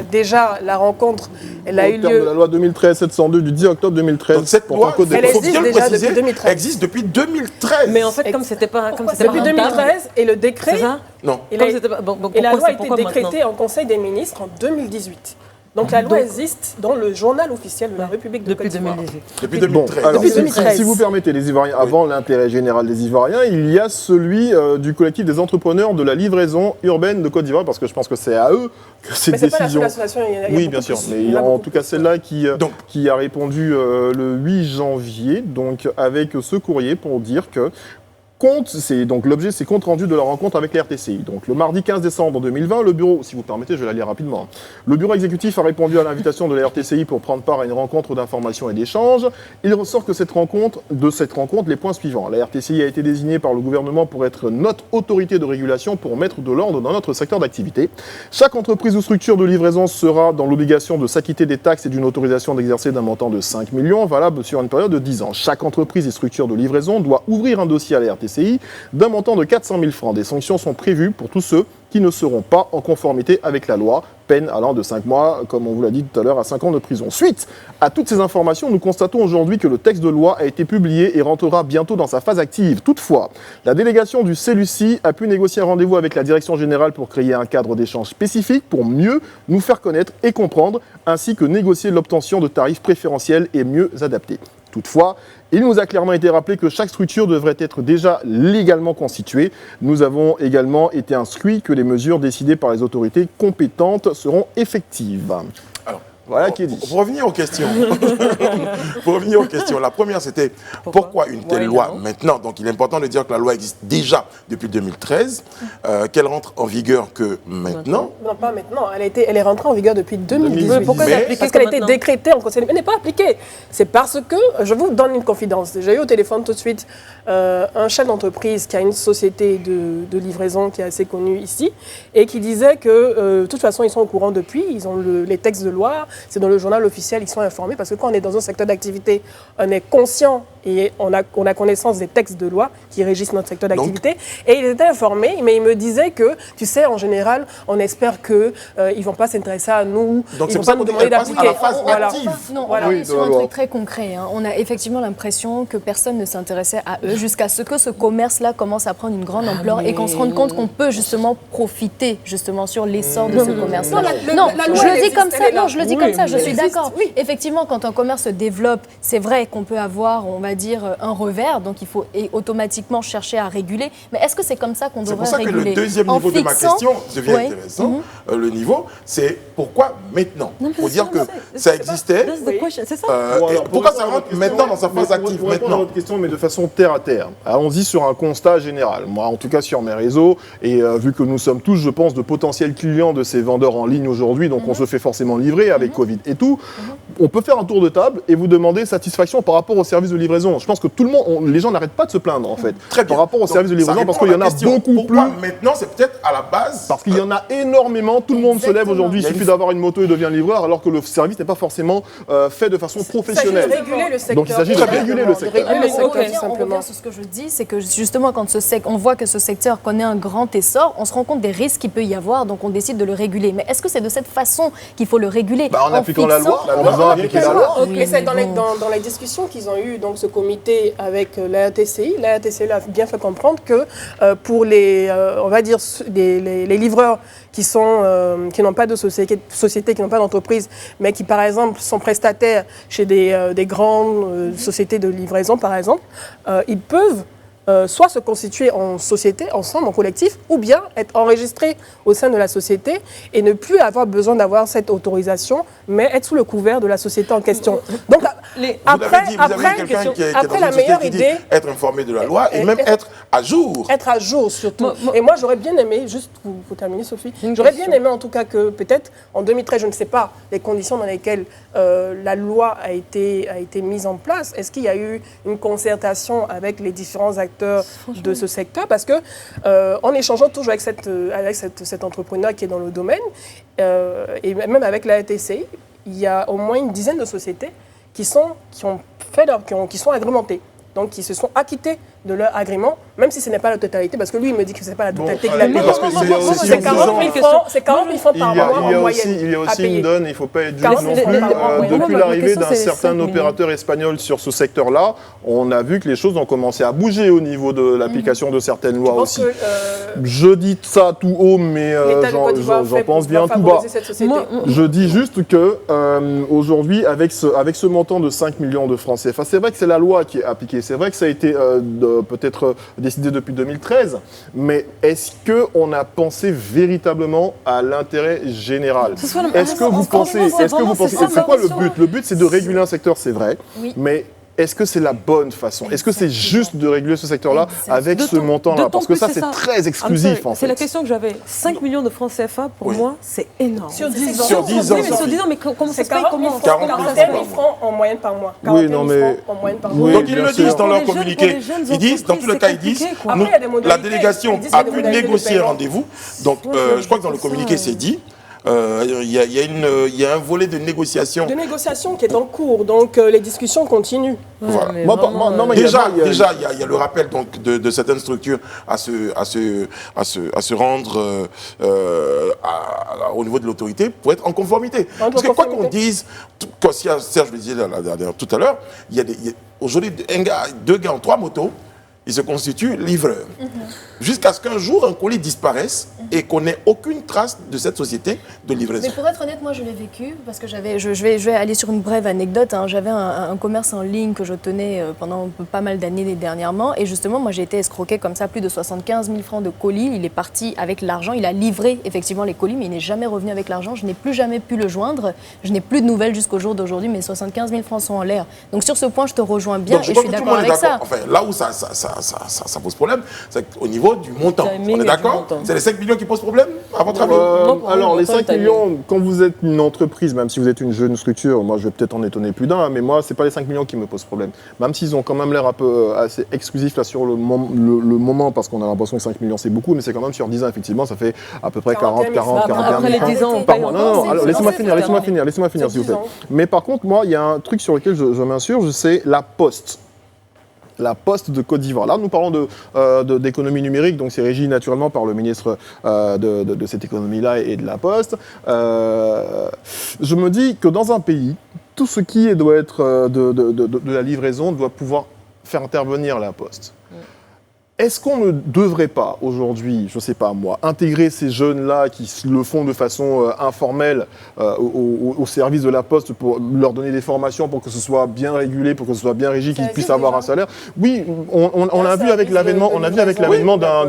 Speaker 3: Déjà, la rencontre, elle a eu
Speaker 4: Au terme de la
Speaker 3: lieu.
Speaker 4: loi 2013-702 du 10 octobre 2013.
Speaker 1: Donc cette
Speaker 4: pour
Speaker 1: loi,
Speaker 4: Côte
Speaker 1: il
Speaker 3: Elle
Speaker 4: d'Ivoire.
Speaker 1: faut bien
Speaker 3: existe
Speaker 1: le
Speaker 3: déjà
Speaker 1: préciser,
Speaker 3: depuis 2013.
Speaker 1: existe depuis 2013.
Speaker 2: Mais en fait, comme c'était pas
Speaker 5: Pourquoi
Speaker 2: rentable,
Speaker 3: Depuis 2013, et le
Speaker 2: c'est
Speaker 3: décret.
Speaker 2: ça.
Speaker 1: Non.
Speaker 3: Et
Speaker 2: Comme
Speaker 3: la,
Speaker 2: c'était pas- bon,
Speaker 3: et la
Speaker 2: pourquoi
Speaker 3: loi a
Speaker 2: c'est-
Speaker 3: été
Speaker 2: pourquoi
Speaker 3: décrétée en Conseil des ministres en 2018. Donc la loi existe dans le journal officiel de la République de
Speaker 2: depuis
Speaker 3: Côte d'Ivoire.
Speaker 2: 2018?
Speaker 1: Depuis
Speaker 4: Bon,
Speaker 1: 2013.
Speaker 4: alors,
Speaker 3: Depuis
Speaker 4: si-
Speaker 3: 2013.
Speaker 4: si vous permettez, les Ivoiriens, avant l'intérêt général des Ivoiriens, il y a celui du collectif des entrepreneurs de la livraison urbaine de Côte d'Ivoire, parce que je pense que c'est à eux que cette
Speaker 3: Mais c'est pas la seule
Speaker 4: décision...
Speaker 3: association, il y en a
Speaker 4: Oui,
Speaker 3: beaucoup
Speaker 4: bien sûr,
Speaker 3: plus.
Speaker 4: mais
Speaker 3: Il y en a
Speaker 4: en
Speaker 3: beaucoup
Speaker 4: tout cas
Speaker 3: plus.
Speaker 4: celle-là
Speaker 1: Donc.
Speaker 4: qui a répondu le 8 janvier, donc avec ce courrier pour dire que donc l'objet, c'est compte rendu de la rencontre avec les RTCI. Donc le mardi 15 décembre 2020, le bureau, si vous permettez, je vais la lire rapidement. Le bureau exécutif a répondu à l'invitation de la RTCI pour prendre part à une rencontre d'information et d'échange. Il ressort que de cette rencontre, les points suivants. La RTCI a été désignée par le gouvernement pour être notre autorité de régulation pour mettre de l'ordre dans notre secteur d'activité. Chaque entreprise ou structure de livraison sera dans l'obligation de s'acquitter des taxes et d'une autorisation d'exercer d'un montant de 5 millions, valable sur une période de 10 ans. Chaque entreprise et structure de livraison doit ouvrir un dossier à la RTCI d'un montant de 400 000 francs. Des sanctions sont prévues pour tous ceux qui ne seront pas en conformité avec la loi, peine allant de 5 mois, comme on vous l'a dit tout à l'heure, à 5 ans de prison. Suite à toutes ces informations, nous constatons aujourd'hui que le texte de loi a été publié et rentrera bientôt dans sa phase active. Toutefois, la délégation du CELUCI a pu négocier un rendez-vous avec la direction générale pour créer un cadre d'échange spécifique pour mieux nous faire connaître et comprendre, ainsi que négocier l'obtention de tarifs préférentiels et mieux adaptés. Toutefois, il nous a clairement été rappelé que chaque structure devrait être déjà légalement constituée. Nous avons également été instruits que les mesures décidées par les autorités compétentes seront effectives.
Speaker 1: Alors,
Speaker 4: voilà qui est dit.
Speaker 1: Pour revenir aux questions, la première c'était pourquoi une telle loi maintenant? Donc il est important de dire que la loi existe déjà depuis 2013, qu'elle rentre en vigueur que maintenant.
Speaker 3: Non, pas maintenant. Elle est rentrée en vigueur depuis 2018.
Speaker 2: Pourquoi elle est appliquée
Speaker 3: Parce qu'elle a été
Speaker 2: maintenant
Speaker 3: décrétée en Conseil. Elle n'est pas appliquée. C'est parce que, je vous donne une confidence. J'ai eu au téléphone tout de suite un chef d'entreprise qui a une société de livraison qui est assez connue ici et qui disait que, de toute façon, ils sont au courant depuis. Ils ont les textes de loi. C'est dans le journal officiel, ils sont informés parce que quand on est dans un secteur d'activité, on est conscient et on a connaissance des textes de loi qui régissent notre secteur d'activité. Et il était informé, mais il me disait que, tu sais, en général, on espère qu'ils ne vont pas s'intéresser à nous,
Speaker 1: donc
Speaker 3: ils ne vont pas nous demander d'appliquer.
Speaker 5: Non, on est sur un truc très concret. Hein. On a effectivement l'impression que personne ne s'intéressait à eux jusqu'à ce que ce commerce-là commence à prendre une grande ampleur et qu'on se rende compte qu'on peut justement profiter justement sur l'essor de ce commerce-là.
Speaker 3: Non,
Speaker 5: je le dis comme ça. Non, je le dis comme ça. Je suis d'accord. Oui. Effectivement, quand un commerce se développe, c'est vrai qu'on peut avoir, on va dire, un revers. Donc, il faut automatiquement chercher à réguler. Mais est-ce que c'est comme ça qu'on devrait réguler?
Speaker 1: C'est pour ça que le deuxième niveau de ma question devient intéressant. Le niveau, c'est pourquoi maintenant? Pour dire que ça existait.
Speaker 2: C'est ça.
Speaker 1: Pourquoi ça rentre maintenant dans sa phase active?
Speaker 4: Pour répondre à votre question, mais de façon terre à terre. Allons-y sur un constat général. Moi, en tout cas, sur mes réseaux, et vu que nous sommes tous, je pense, de potentiels clients de ces vendeurs en ligne aujourd'hui, donc on se fait forcément livrer avec Covid et tout, on peut faire un tour de table et vous demander satisfaction par rapport au service de livraison. Je pense que tout le monde, les gens n'arrêtent pas de se plaindre en fait.
Speaker 1: Très bien.
Speaker 4: Par rapport au service de livraison, parce qu'il y en a beaucoup plus.
Speaker 1: Maintenant, c'est peut-être à la base.
Speaker 4: Parce qu'il y en a énormément. Tout le monde se lève aujourd'hui. Il suffit d'avoir une moto et devient livreur, alors que le service n'est pas forcément fait de façon professionnelle. Donc il s'agit de réguler le secteur.
Speaker 5: On revient sur ce que je dis, c'est que justement quand on voit que ce secteur connaît un grand essor, on se rend compte des risques qu'il peut y avoir, donc on décide de le réguler. Mais est-ce que c'est de cette façon qu'il faut le réguler?
Speaker 4: En appliquant la loi, en faisant appliquer la loi.
Speaker 3: Mais c'est dans les discussions qu'ils ont eues, donc ce comité avec la RTCI. La RTCI a bien fait comprendre que pour les, on va dire, les livreurs qui n'ont pas de société, qui n'ont pas d'entreprise, mais qui, par exemple, sont prestataires chez des grandes sociétés de livraison, par exemple, ils peuvent soit se constituer en société, ensemble, en collectif, ou bien être enregistrés au sein de la société et ne plus avoir besoin d'avoir cette autorisation, mais être sous le couvert de la société en question. Donc, après la meilleure idée,
Speaker 1: être informé de la loi et même être à jour.
Speaker 3: Être à jour, surtout. Et moi, j'aurais bien aimé, juste pour terminer, Sophie, j'aurais bien aimé en tout cas que peut-être en 2013, je ne sais pas les conditions dans lesquelles la loi a été mise en place. Est-ce qu'il y a eu une concertation avec les différents acteurs de ce secteur, parce que en échangeant toujours avec cet entrepreneur qui est dans le domaine, et même avec la RTCI, il y a au moins une dizaine de sociétés qui sont agrémentées, donc qui se sont acquittées de leur agrément, même si ce n'est pas la totalité, parce que lui, il me dit que ce n'est pas la totalité qu'il a payé. C'est 40 000 francs par mois en moyenne.
Speaker 4: Il y a aussi une donne, il ne faut pas être juste non plus. Depuis l'arrivée d'un certain opérateur espagnol sur ce secteur-là, on a vu que les choses ont commencé à bouger au niveau de l'application de certaines lois aussi. Je dis ça tout haut, mais j'en pense bien tout bas. Je dis juste que aujourd'hui, avec ce montant de 5 millions de francs CFA, c'est vrai que c'est la loi qui est appliquée, c'est vrai que ça a été peut-être décidé depuis 2013, mais est-ce qu'on a pensé véritablement à l'intérêt général? Est-ce que vous pensez, c'est quoi le but? Le but, c'est de réguler un secteur, c'est vrai, mais est-ce que c'est la bonne façon? Est-ce que c'est juste de réguler ce secteur-là avec ce montant-là? Parce que ça, c'est très exclusif, en fait.
Speaker 2: C'est la question que j'avais. 5 millions de francs CFA, pour moi, c'est énorme.
Speaker 1: Sur 10 ans.
Speaker 2: Sur 10 ans, mais comment ça se paye?
Speaker 3: 40 000 francs en moyenne par mois. 40 000 francs en moyenne par mois.
Speaker 1: Donc ils le disent dans leur communiqué. Ils disent, dans tous les cas, ils disent, la délégation a pu négocier un rendez-vous. Donc je crois que dans le communiqué, c'est dit. Il y a un volet de négociation.
Speaker 3: De négociation qui est en cours, donc les discussions continuent.
Speaker 1: Voilà. Déjà, il y a le rappel donc, de certaines structures à se rendre au niveau de l'autorité pour être en conformité. Parce que quoi qu'on dise, comme Serge le disait tout à l'heure, il y a aujourd'hui 2 gars en 3 motos. Ils se constituent livreurs. Jusqu'à ce qu'un jour, un colis disparaisse et qu'on n'ait aucune trace de cette société de livraison.
Speaker 5: Mais pour être honnête, moi, je l'ai vécu parce que je vais aller sur une brève anecdote. Hein. J'avais un commerce en ligne que je tenais pendant pas mal d'années dernièrement. Et justement, moi, j'ai été escroquée comme ça, plus de 75 000 francs de colis. Il est parti avec l'argent. Il a livré effectivement les colis, mais il n'est jamais revenu avec l'argent. Je n'ai plus jamais pu le joindre. Je n'ai plus de nouvelles jusqu'au jour d'aujourd'hui. Mais 75 000 francs sont en l'air. Donc sur ce point, je te rejoins bien et je suis d'accord avec ça.
Speaker 1: Enfin, là où ça pose problème, c'est qu'au niveau du montant, on est d'accord? C'est les 5 millions qui posent problème, à votre avis?
Speaker 4: Alors, les 5 millions, quand vous êtes une entreprise, même si vous êtes une jeune structure, moi je vais peut-être en étonner plus d'un, mais moi, c'est pas les 5 millions qui me posent problème. Même s'ils ont quand même l'air un peu assez exclusifs là sur le moment, parce qu'on a l'impression que 5 millions c'est beaucoup, mais c'est quand même sur 10 ans, effectivement, ça fait à peu près 41 000 francs par mois. Non, laissez-moi finir, s'il vous plaît. Mais par contre, moi, il y a un truc sur lequel je m'insurge, c'est la Poste. La Poste de Côte d'Ivoire. Là, nous parlons d'économie numérique, donc c'est régi naturellement par le ministre de cette économie-là et de la Poste. Je me dis que dans un pays, tout ce qui doit être de la livraison doit pouvoir faire intervenir la Poste. Est-ce qu'on ne devrait pas aujourd'hui, je ne sais pas moi, intégrer ces jeunes-là qui le font de façon informelle au service de la Poste pour leur donner des formations pour que ce soit bien régulé, pour que ce soit bien régi, qu'ils puissent avoir un salaire? Oui, on a vu avec l'avènement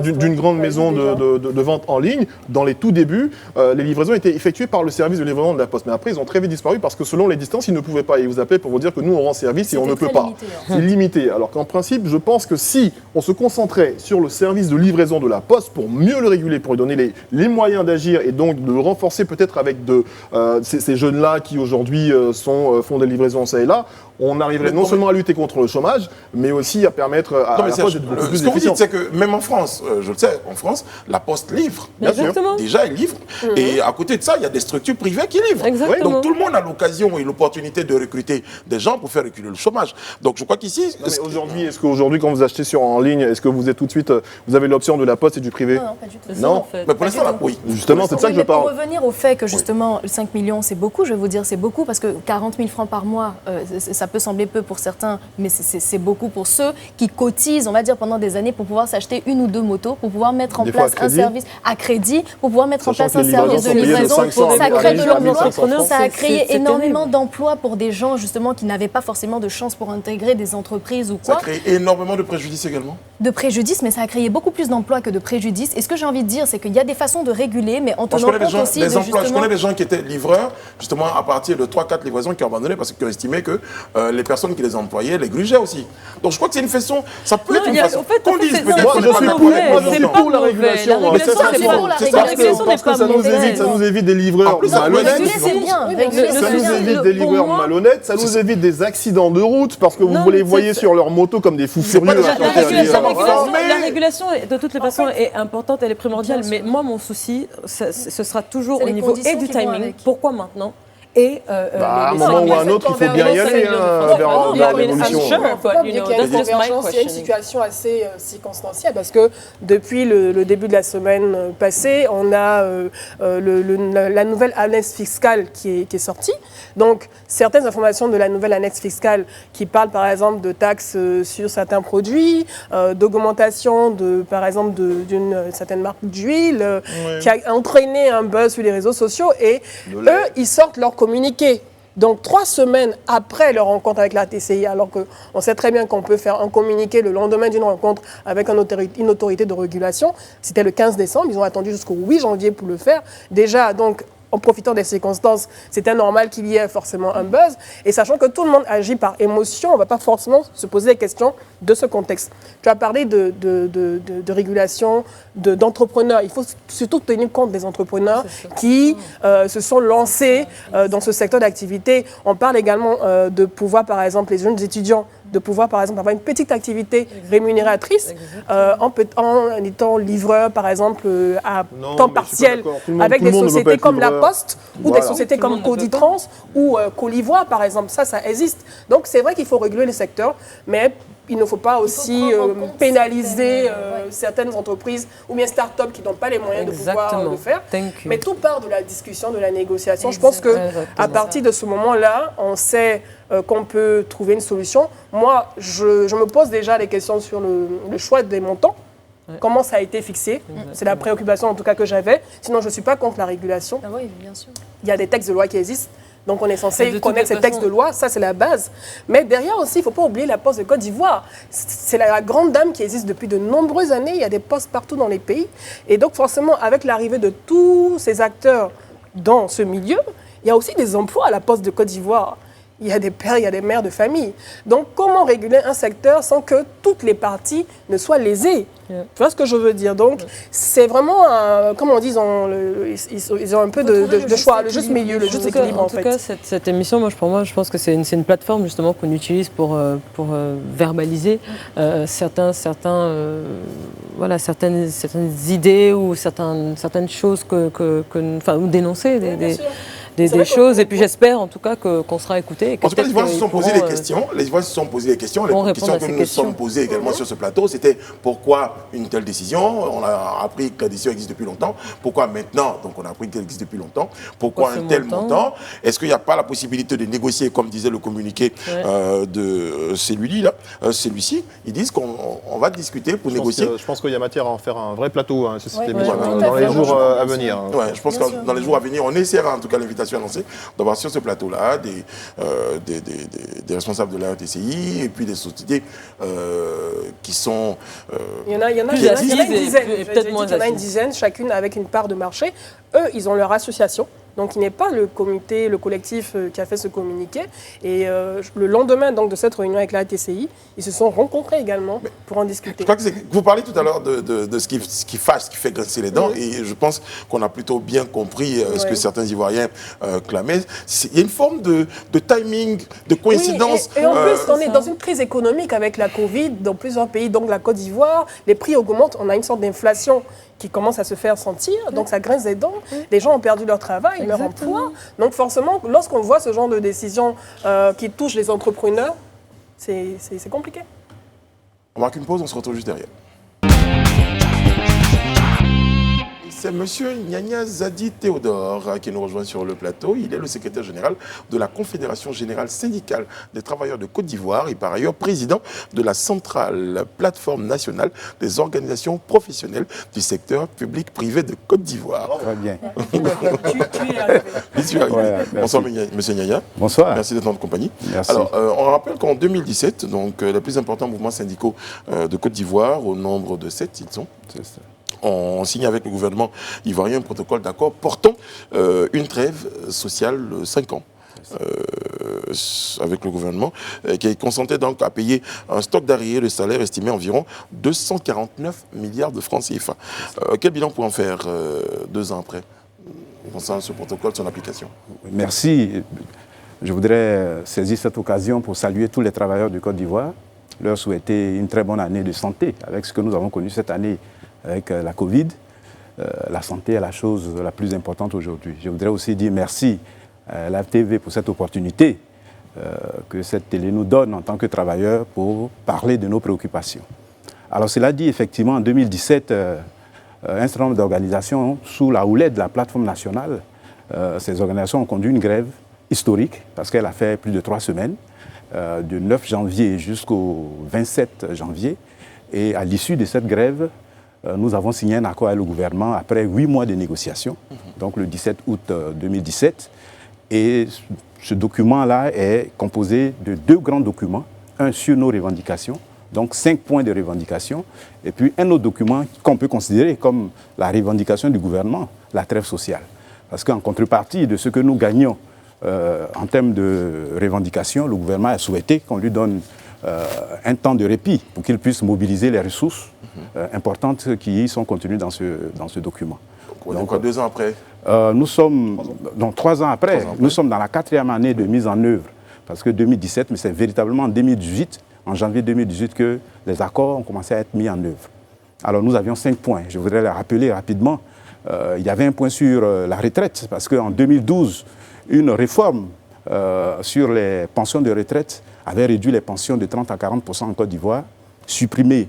Speaker 4: d'une grande maison de vente en ligne, dans les tout débuts, les livraisons étaient effectuées par le service de livraison de la Poste. Mais après, ils ont très vite disparu parce que selon les distances, ils ne pouvaient pas. Ils vous appelaient pour vous dire que nous, on rend service et on ne peut pas. C'est limité. Alors qu'en principe, je pense que si on se concentrait sur le service de livraison de la Poste pour mieux le réguler, pour lui donner les moyens d'agir et donc de le renforcer peut-être avec ces jeunes-là qui aujourd'hui font des livraisons ça et là, on arriverait non seulement à lutter contre le chômage, mais aussi à permettre à la Poste d'être beaucoup plus efficiente. Ce que vous dites, c'est
Speaker 1: que même en France, je le sais, en France, la Poste livre. Bien sûr. Déjà, elle livre. Et à côté de ça, il y a des structures privées qui livrent.
Speaker 2: Exactement.
Speaker 1: Donc tout le monde a l'occasion et l'opportunité de recruter des gens pour faire reculer le chômage. Donc je crois qu'ici...
Speaker 4: Est-ce qu'aujourd'hui, quand vous achetez en ligne, est-ce que vous êtes tout de suite, vous avez l'option de la Poste et du privé?
Speaker 5: Non, pas du tout.
Speaker 4: Non,
Speaker 1: mais pour l'instant, oui.
Speaker 4: Justement, c'est de ça que je parle.
Speaker 5: Pour revenir au fait que justement, 5 millions, c'est beaucoup, je vais vous dire, c'est beaucoup, parce que 40 000 francs par mois, ça peut sembler peu pour certains, mais c'est beaucoup pour ceux qui cotisent, on va dire, pendant des années pour pouvoir s'acheter 1 ou 2 motos, pour pouvoir mettre en place un service à crédit, pour pouvoir mettre en place un service de livraison. Ça crée de l'emploi, ça a créé énormément d'emplois pour des gens, justement, qui n'avaient pas forcément de chance pour intégrer des entreprises ou quoi.
Speaker 1: Ça crée énormément de préjudices également.
Speaker 5: De préjudices, mais ça a créé beaucoup plus d'emplois que de préjudices. Et ce que j'ai envie de dire, c'est qu'il y a des façons de réguler, mais en tenant compte aussi de justement...
Speaker 1: Je connais des gens qui étaient livreurs, justement, à partir de 3-4 livraisons qui ont abandonné parce qu'ils ont estimé que les personnes qui les employaient les grugeaient aussi. Donc je crois que c'est une façon, ça peut être une façon.
Speaker 4: Moi, je suis pour la régulation. Parce que ça nous évite des livreurs malhonnêtes. Ça nous évite des livreurs malhonnêtes, ça nous évite des accidents de route parce que vous les voyez sur leur moto comme des fous furieux.
Speaker 2: La régulation, de toutes les façons, est importante, elle est primordiale. Mais moi, mon souci, ce sera toujours au niveau et du timing. Pourquoi maintenant? Et
Speaker 4: à un moment ou à un autre, il faut bien y aller vers l'évolution.
Speaker 3: Il y a une situation assez circonstancielle parce que depuis le début de la semaine passée, on a la nouvelle annexe fiscale qui est sortie. Donc, certaines informations de la nouvelle annexe fiscale qui parlent par exemple de taxes sur certains produits, d'augmentation par exemple d'une certaine marque d'huile, qui a entraîné un buzz sur les réseaux sociaux et eux, ils sortent leur communiqué. Donc, 3 semaines après leur rencontre avec la TCI, alors qu'on sait très bien qu'on peut faire un communiqué le lendemain d'une rencontre avec une autorité de régulation, c'était le 15 décembre, ils ont attendu jusqu'au 8 janvier pour le faire. Déjà, donc, en profitant des circonstances, c'était normal qu'il y ait forcément un buzz. Et sachant que tout le monde agit par émotion, on ne va pas forcément se poser des questions de ce contexte. Tu as parlé de régulation, d'entrepreneurs. Il faut surtout tenir compte des entrepreneurs qui se sont lancés dans ce secteur d'activité. On parle également de pouvoir, par exemple, les jeunes étudiants, de pouvoir, par exemple, avoir une petite activité rémunératrice en étant livreur, par exemple, à temps partiel, avec des sociétés comme La Poste ou des sociétés comme Coditrans ou Colivoire, par exemple. Ça existe. Donc, c'est vrai qu'il faut réguler le secteur, mais il ne faut pas aussi pénaliser certaines entreprises ou bien start-up qui n'ont pas les moyens de pouvoir le faire. Mais tout part de la discussion, de la négociation. Je pense qu'à partir de ce moment-là, on sait qu'on peut trouver une solution. Moi, je me pose déjà des questions sur le choix des montants. Comment ça a été fixé? C'est la préoccupation en tout cas que j'avais. Sinon, je ne suis pas contre la régulation.
Speaker 5: Ah oui, bien sûr.
Speaker 3: Il y a des textes de loi qui existent. Donc, on est censé connaître ces textes de loi, ça c'est la base. Mais derrière aussi, il ne faut pas oublier la Poste de Côte d'Ivoire. C'est la grande dame qui existe depuis de nombreuses années. Il y a des postes partout dans les pays. Et donc, forcément, avec l'arrivée de tous ces acteurs dans ce milieu, il y a aussi des emplois à la Poste de Côte d'Ivoire. Il y a des pères, il y a des mères de famille. Donc, comment réguler un secteur sans que toutes les parties ne soient lésées? Tu vois ce que je veux dire? Donc, c'est vraiment, comme on dit, ils ont un peu de choix, le juste milieu, le juste équilibre, en fait.
Speaker 2: En tout cas, cette émission, pour moi, je pense que c'est une plateforme, justement, qu'on utilise pour verbaliser certaines idées ou certaines choses ou dénoncer des choses. Et puis j'espère en tout cas qu'on sera écouté.
Speaker 1: En tout cas, les Ivoiriens se sont posés des questions. Les Ivoiriens se sont posés des questions. Les questions que nous nous sommes posées également sur ce plateau, c'était pourquoi une telle décision? On a appris que la décision existe depuis longtemps. Pourquoi maintenant? Donc on a appris qu'elle existe depuis longtemps. Pourquoi un tel montant? Est-ce qu'il n'y a pas la possibilité de négocier, comme disait le communiqué de celui-ci? Ils disent qu'on va discuter pour négocier.
Speaker 4: Je pense qu'il y a matière à en faire un vrai plateau dans les jours à venir.
Speaker 1: Ouais, je pense que dans les jours à venir, on essaiera en tout cas l'invitation annoncée d'avoir sur ce plateau-là des responsables de la RTCI et puis des sociétés qui sont...
Speaker 3: Il y en a une dizaine, chacune avec une part de marché. Eux, ils ont leur association. Donc, il n'est pas le collectif qui a fait ce communiqué. Et le lendemain donc, de cette réunion avec la TCI, ils se sont rencontrés également pour en discuter.
Speaker 1: Je crois que vous parlez tout à l'heure de ce qui fâche, ce qui fait grincer les dents. Et je pense qu'on a plutôt bien compris ce que certains Ivoiriens clamaient. Il y a une forme de timing, de coïncidence.
Speaker 3: Oui, et en plus, on est dans une crise économique avec la Covid dans plusieurs pays, donc la Côte d'Ivoire. Les prix augmentent, on a une sorte d'inflation qui commence à se faire sentir, donc ça grince les dents. Les gens ont perdu leur travail, leur emploi. Donc forcément, lorsqu'on voit ce genre de décisions qui touchent les entrepreneurs, c'est compliqué.
Speaker 1: On marque une pause, on se retrouve juste derrière. C'est M. Nyanya Zadi Théodore qui nous rejoint sur le plateau. Il est le secrétaire général de la Confédération générale syndicale des travailleurs de Côte d'Ivoire et par ailleurs président de la centrale plateforme nationale des organisations professionnelles du secteur public-privé de Côte d'Ivoire.
Speaker 6: Très bien.
Speaker 3: Tu es arrivé.
Speaker 1: J'y suis arrivé.
Speaker 6: Ouais,
Speaker 1: bonsoir M. Nyanya.
Speaker 6: Bonsoir.
Speaker 1: Merci d'être en notre compagnie.
Speaker 6: Merci.
Speaker 1: Alors, on rappelle qu'en 2017, donc, les plus importants mouvements syndicaux de Côte d'Ivoire, au nombre de 7, ils sont.
Speaker 6: C'est ça.
Speaker 1: On signe avec le gouvernement ivoirien un protocole d'accord portant une trêve sociale 5 ans. Avec le gouvernement, qui est consenté donc à payer un stock d'arriérés de salaire estimé à environ 249 milliards de francs CFA. Quel bilan pour en faire 2 ans après, concernant ce protocole, son application?
Speaker 6: Merci. Je voudrais saisir cette occasion pour saluer tous les travailleurs du Côte d'Ivoire, leur souhaiter une très bonne année de santé, avec ce que nous avons connu cette année avec la Covid. La santé est la chose la plus importante aujourd'hui. Je voudrais aussi dire merci à la TV pour cette opportunité que cette télé nous donne en tant que travailleurs pour parler de nos préoccupations. Alors cela dit, effectivement, en 2017, un certain nombre d'organisations, sous la houlette de la plateforme nationale, ces organisations ont conduit une grève historique, parce qu'elle a fait plus de 3 semaines, du 9 janvier jusqu'au 27 janvier. Et à l'issue de cette grève, nous avons signé un accord avec le gouvernement après 8 mois de négociations, donc le 17 août 2017. Et ce document-là est composé de 2 grands documents, un sur nos revendications, donc 5 points de revendication, et puis un autre document qu'on peut considérer comme la revendication du gouvernement, la trêve sociale. Parce qu'en contrepartie de ce que nous gagnons en termes de revendications, le gouvernement a souhaité qu'on lui donne un temps de répit pour qu'il puisse mobiliser les ressources importantes qui sont contenues dans ce document.
Speaker 1: Donc, 2 ans après
Speaker 6: nous sommes, donc 3 ans après, nous sommes dans la 4e année de mise en œuvre. Parce que 2017, mais c'est véritablement en 2018, en janvier 2018, que les accords ont commencé à être mis en œuvre. Alors nous avions 5 points. Je voudrais les rappeler rapidement. Il y avait un point sur la retraite, parce qu'en 2012, une réforme sur les pensions de retraite avait réduit les pensions de 30 à 40% en Côte d'Ivoire, supprimé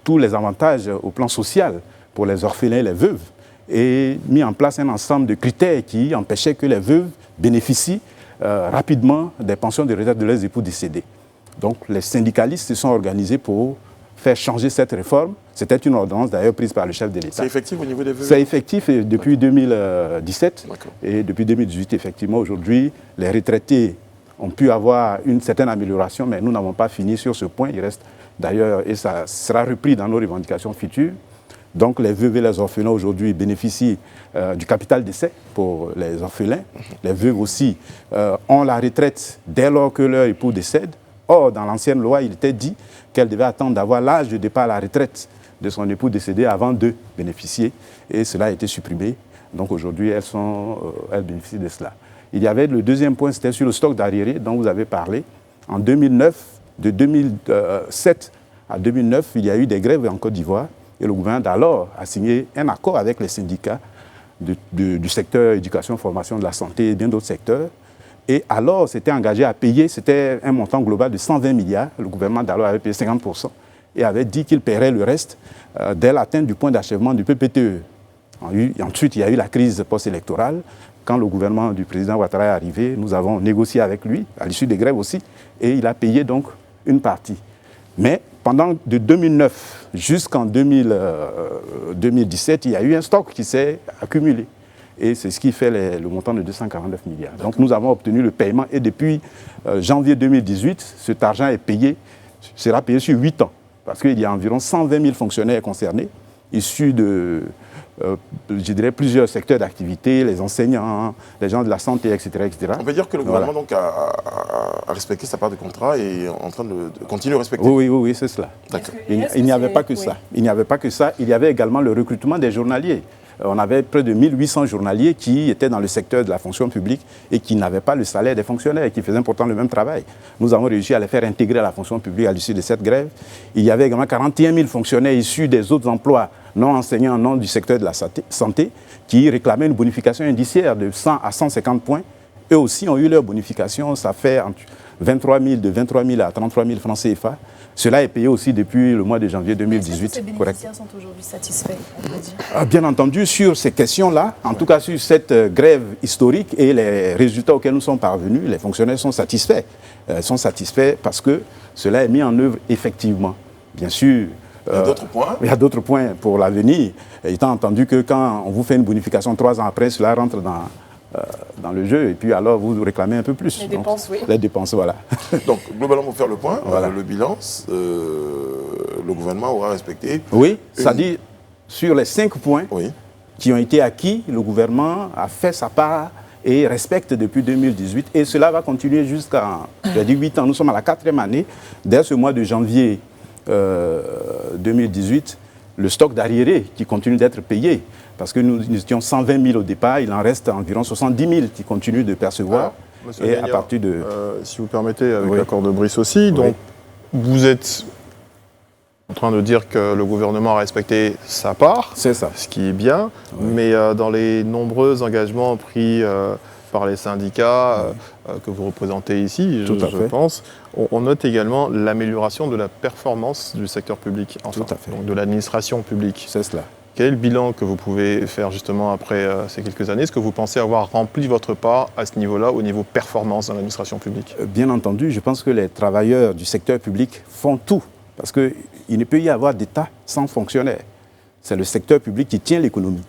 Speaker 6: tous les avantages au plan social pour les orphelins et les veuves, et mis en place un ensemble de critères qui empêchaient que les veuves bénéficient rapidement des pensions de retraite de leurs époux décédés. Donc les syndicalistes se sont organisés pour faire changer cette réforme. C'était une ordonnance d'ailleurs prise par le chef de l'État.
Speaker 1: C'est effectif au niveau des veuves?
Speaker 6: C'est effectif depuis 2017 et depuis 2018, effectivement. Aujourd'hui, les retraités ont pu avoir une certaine amélioration, mais nous n'avons pas fini sur ce point. Il reste d'ailleurs, et ça sera repris dans nos revendications futures. Donc les veuves et les orphelins aujourd'hui bénéficient du capital décès pour les orphelins. Les veuves aussi ont la retraite dès lors que leur époux décède. Or, dans l'ancienne loi, il était dit qu'elle devait attendre d'avoir l'âge de départ à la retraite de son époux décédé avant de bénéficier. Et cela a été supprimé. Donc aujourd'hui, elles bénéficient de cela. Il y avait le deuxième point, c'était sur le stock d'arriérés dont vous avez parlé. En 2009, de 2007 à 2009, il y a eu des grèves en Côte d'Ivoire. Et le gouvernement d'alors a signé un accord avec les syndicats du secteur éducation, formation de la santé et bien d'autres secteurs. Et alors, c'était engagé à payer, c'était un montant global de 120 milliards. Le gouvernement d'alors avait payé 50% et avait dit qu'il paierait le reste dès l'atteinte du point d'achèvement du PPTE. Ensuite, il y a eu la crise post-électorale. Quand le gouvernement du président Ouattara est arrivé, nous avons négocié avec lui, à l'issue des grèves aussi, et il a payé donc une partie. Mais pendant de 2009 jusqu'en 2017, il y a eu un stock qui s'est accumulé. Et c'est ce qui fait le montant de 249 milliards. Donc nous avons obtenu le paiement et depuis janvier 2018, cet argent est payé, sera payé sur 8 ans. Parce qu'il y a environ 120 000 fonctionnaires concernés, issus de, je dirais, plusieurs secteurs d'activité, les enseignants, les gens de la santé, etc. etc.
Speaker 1: On peut dire que le gouvernement donc, a respecté sa part de contrat et est en train de continuer à respecter.
Speaker 6: Oui, c'est cela. Il n'y avait pas que ça. Il n'y avait pas que ça. Il y avait également le recrutement des journaliers. On avait près de 1800 journaliers qui étaient dans le secteur de la fonction publique et qui n'avaient pas le salaire des fonctionnaires, qui faisaient pourtant le même travail. Nous avons réussi à les faire intégrer à la fonction publique à l'issue de cette grève. Il y avait également 41 000 fonctionnaires issus des autres emplois non enseignants, non du secteur de la santé, qui réclamaient une bonification indiciaire de 100 à 150 points. Eux aussi ont eu leur bonification, ça fait de 23 000 à 33 000 francs CFA. Cela est payé aussi depuis le mois de janvier 2018.
Speaker 5: Ces bénéficiaires sont aujourd'hui satisfaits, on peut dire?
Speaker 6: Bien entendu, sur ces questions-là, en tout cas sur cette grève historique et les résultats auxquels nous sommes parvenus, les fonctionnaires sont satisfaits. Sont satisfaits parce que cela est mis en œuvre effectivement. Bien sûr,
Speaker 1: il y a d'autres points.
Speaker 6: Il y a d'autres points pour l'avenir, étant entendu que quand on vous fait une bonification 3 ans après, cela rentre dans le jeu, et puis alors vous réclamez un peu plus.
Speaker 3: Les dépenses, oui.
Speaker 6: Les dépenses, voilà.
Speaker 1: Donc, globalement, pour faire le point,
Speaker 6: voilà.
Speaker 1: le bilan, le gouvernement aura respecté.
Speaker 6: Oui, c'est-à-dire sur les 5 points qui ont été acquis, le gouvernement a fait sa part et respecte depuis 2018. Et cela va continuer jusqu'à 8 ans. Nous sommes à la 4e année. Dès ce mois de janvier 2018, le stock d'arriérés qui continue d'être payé, parce que nous étions 120 000 au départ, il en reste environ 70 000 qui continuent de percevoir.
Speaker 4: Alors, Monsieur
Speaker 6: et
Speaker 4: Gagnard,
Speaker 6: à partir de...
Speaker 4: si vous permettez, avec l'accord de Brice aussi, donc vous êtes en train de dire que le gouvernement a respecté sa part,
Speaker 6: c'est ça,
Speaker 4: ce qui est bien, mais dans les nombreux engagements pris par les syndicats que vous représentez ici, je pense, on note également l'amélioration de la performance du secteur public, enfin, donc de l'administration publique.
Speaker 6: C'est cela.
Speaker 4: Quel est le bilan que vous pouvez faire justement après ces quelques années? Est-ce que vous pensez avoir rempli votre part à ce niveau-là, au niveau performance dans l'administration publique?
Speaker 6: Bien entendu, je pense que les travailleurs du secteur public font tout. Parce qu'il ne peut y avoir d'État sans fonctionnaires. C'est le secteur public qui tient l'économie.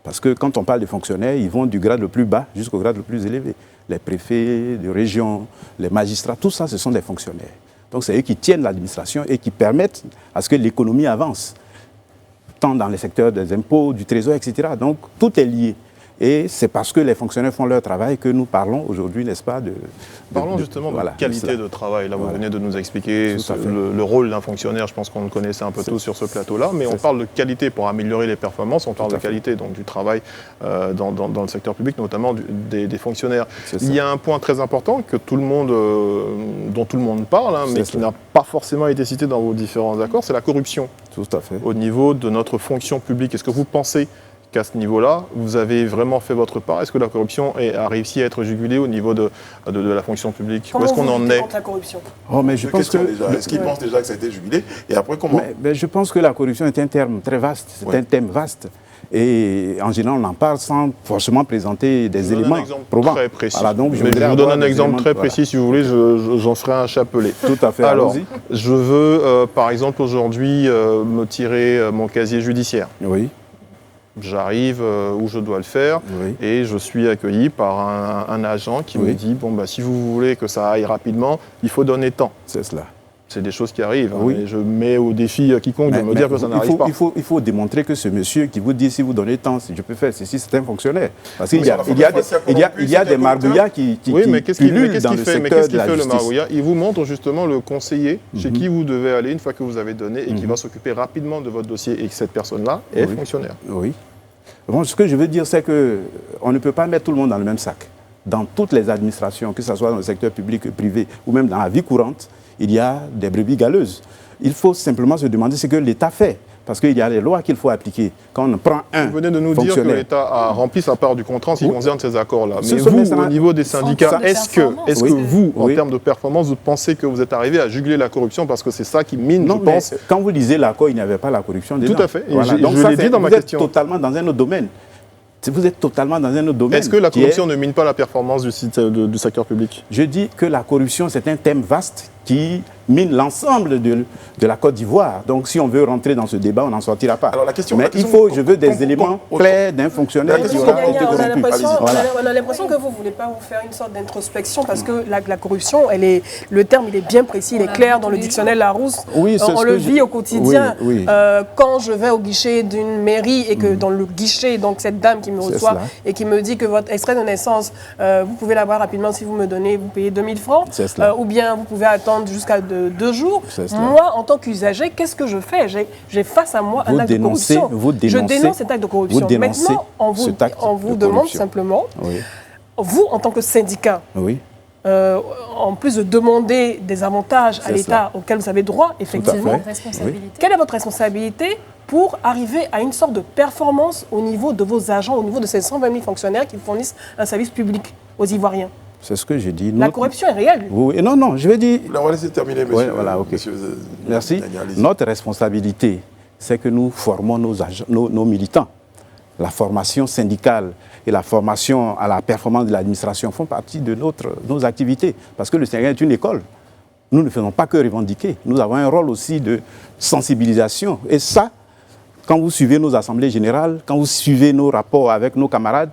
Speaker 6: Parce que quand on parle de fonctionnaires, ils vont du grade le plus bas jusqu'au grade le plus élevé. Les préfets de région, les magistrats, tout ça, ce sont des fonctionnaires. Donc c'est eux qui tiennent l'administration et qui permettent à ce que l'économie avance, tant dans les secteurs des impôts, du trésor, etc. Donc tout est lié. Et c'est parce que les fonctionnaires font leur travail que nous parlons aujourd'hui, n'est-ce pas,
Speaker 4: Parlons justement de qualité de travail. Là, vous venez de nous expliquer le rôle d'un fonctionnaire. Je pense qu'on le connaissait un peu tous sur ce plateau-là. Mais on parle de qualité pour améliorer les performances. On parle de qualité donc, du travail dans le secteur public, notamment des fonctionnaires. Il y a un point très important que tout le monde, dont tout le monde parle, hein, mais qui n'a pas forcément été cité dans vos différents accords, c'est la corruption.
Speaker 6: Tout à fait.
Speaker 4: Au niveau de notre fonction publique. Est-ce que vous pensez qu'à ce niveau-là, vous avez vraiment fait votre part? Est-ce que la corruption a réussi à être jugulée au niveau de la fonction publique?
Speaker 3: Comment
Speaker 4: Où est-ce qu'on en est
Speaker 3: contre la corruption?
Speaker 6: Mais je pense que...
Speaker 1: Est-ce qu'ils pensent déjà que ça a été jugulé? Et après, comment?
Speaker 6: Mais je pense que la corruption est un terme très vaste, c'est un thème vaste. Et en général, on en parle sans forcément présenter des éléments probants.
Speaker 4: Très précis.
Speaker 6: Voilà, donc
Speaker 4: je vous donne un exemple très précis, si vous voulez, j'en ferai un chapelet.
Speaker 6: Tout à fait.
Speaker 4: Alors, je veux, par exemple, aujourd'hui, me tirer mon casier judiciaire.
Speaker 6: Oui.
Speaker 4: J'arrive où je dois le faire et je suis accueilli par un agent qui me dit, bon, bah, si vous voulez que ça aille rapidement, il faut donner temps.
Speaker 6: C'est cela.
Speaker 4: C'est des choses qui arrivent. Hein, et je mets au défi quiconque de me dire que ça n'arrive pas.
Speaker 6: Il faut démontrer que ce monsieur qui vous dit si vous donnez temps, si je peux faire ceci, c'est un fonctionnaire. Parce qu'il y a des margouillards qui
Speaker 4: mais qu'est-ce qu'il fait
Speaker 6: le
Speaker 4: margouillard? Il vous montre justement le conseiller chez qui vous devez aller une fois que vous avez donné et qui va s'occuper rapidement de votre dossier et que cette personne-là est fonctionnaire.
Speaker 6: Oui. Bon, ce que je veux dire, c'est qu'on ne peut pas mettre tout le monde dans le même sac. Dans toutes les administrations, que ce soit dans le secteur public, privé ou même dans la vie courante, il y a des brebis galeuses. Il faut simplement se demander ce que l'État fait. Parce qu'il y a les lois qu'il faut appliquer. Quand on prend un
Speaker 4: Vous venez de nous dire que l'État a rempli sa part du contrat en ce qui concerne ces accords-là. Mais vous, au niveau des syndicats, est-ce que vous, en termes de performance, vous pensez que vous êtes arrivé à juguler la corruption parce que c'est ça qui mine, je pense.
Speaker 6: Quand vous lisez l'accord, il n'y avait pas la corruption dedans.
Speaker 4: Tout à fait.
Speaker 6: Voilà. Donc
Speaker 4: je l'ai dit dans ma question.
Speaker 6: Vous êtes totalement dans un autre domaine. Vous êtes totalement dans un autre domaine.
Speaker 4: Est-ce que la corruption ne mine pas la performance du secteur public?
Speaker 6: Je dis que la corruption, c'est un thème vaste qui mine l'ensemble de la Côte d'Ivoire. Donc, si on veut rentrer dans ce débat, on n'en sortira pas.
Speaker 1: Alors,
Speaker 6: je veux des éléments clairs d'un fonctionnaire qui aura été corrompu.
Speaker 3: On a l'impression que vous ne voulez pas vous faire une sorte d'introspection parce que la corruption, le terme, il est bien précis, il est clair dans le dictionnaire Larousse.
Speaker 6: Oui,
Speaker 3: on le vit au quotidien. Quand je vais au guichet d'une mairie et que dans le guichet, donc cette dame qui me reçoit et qui me dit que votre extrait de naissance, vous pouvez l'avoir rapidement si vous me donnez, vous payez 2000 francs, ou bien vous pouvez attendre jusqu'à 2 jours. Moi, en tant qu'usager, qu'est-ce que je fais? J'ai face à moi un acte de corruption. Je dénonce cet acte de corruption. Maintenant, on vous demande simplement, vous, en tant que syndicat, en plus de demander des avantages à l'État auxquels vous avez droit, effectivement, quelle est votre responsabilité pour arriver à une sorte de performance au niveau de vos agents, au niveau de ces 120 000 fonctionnaires qui fournissent un service public aux Ivoiriens?
Speaker 6: C'est ce que j'ai dit.
Speaker 3: La corruption est réelle.
Speaker 6: Oui, non, je vais dire...
Speaker 1: On va laisser terminer, monsieur.
Speaker 6: Monsieur Merci. Notre responsabilité, c'est que nous formons nos militants. La formation syndicale et la formation à la performance de l'administration font partie de nos activités. Parce que le Sénégal est une école. Nous ne faisons pas que revendiquer. Nous avons un rôle aussi de sensibilisation. Et ça, quand vous suivez nos assemblées générales, quand vous suivez nos rapports avec nos camarades,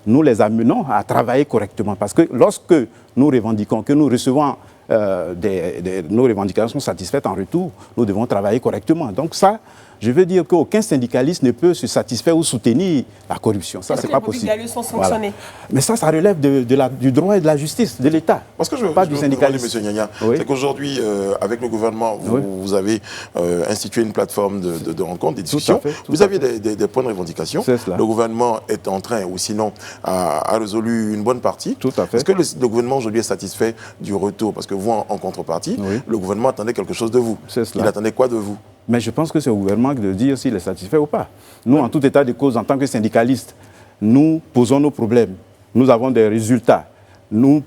Speaker 6: nous les amenons à travailler correctement. Parce que lorsque nous revendiquons, que nous recevons nos revendications satisfaites en retour, nous devons travailler correctement. Donc ça, je veux dire qu'aucun syndicaliste ne peut se satisfaire ou soutenir la corruption. Ça, c'est pas possible.
Speaker 3: Voilà.
Speaker 6: Mais ça relève du droit et de la justice, de l'État.
Speaker 1: Parce que je veux
Speaker 6: du syndicalisme.
Speaker 1: M. Nyanya, c'est qu'aujourd'hui, avec le gouvernement, vous avez institué une plateforme de rencontres, des discussions. Vous aviez des points de revendication. Le gouvernement est en train, ou sinon, a résolu une bonne partie.
Speaker 6: Tout à fait.
Speaker 1: Est-ce que le gouvernement aujourd'hui est satisfait du retour? Parce que vous, en contrepartie, le gouvernement attendait quelque chose de vous. Il attendait quoi de vous?
Speaker 6: Mais je pense que c'est au gouvernement de dire s'il est satisfait ou pas. Nous, en tout état de cause, en tant que syndicalistes, nous posons nos problèmes. Nous avons des résultats. Nous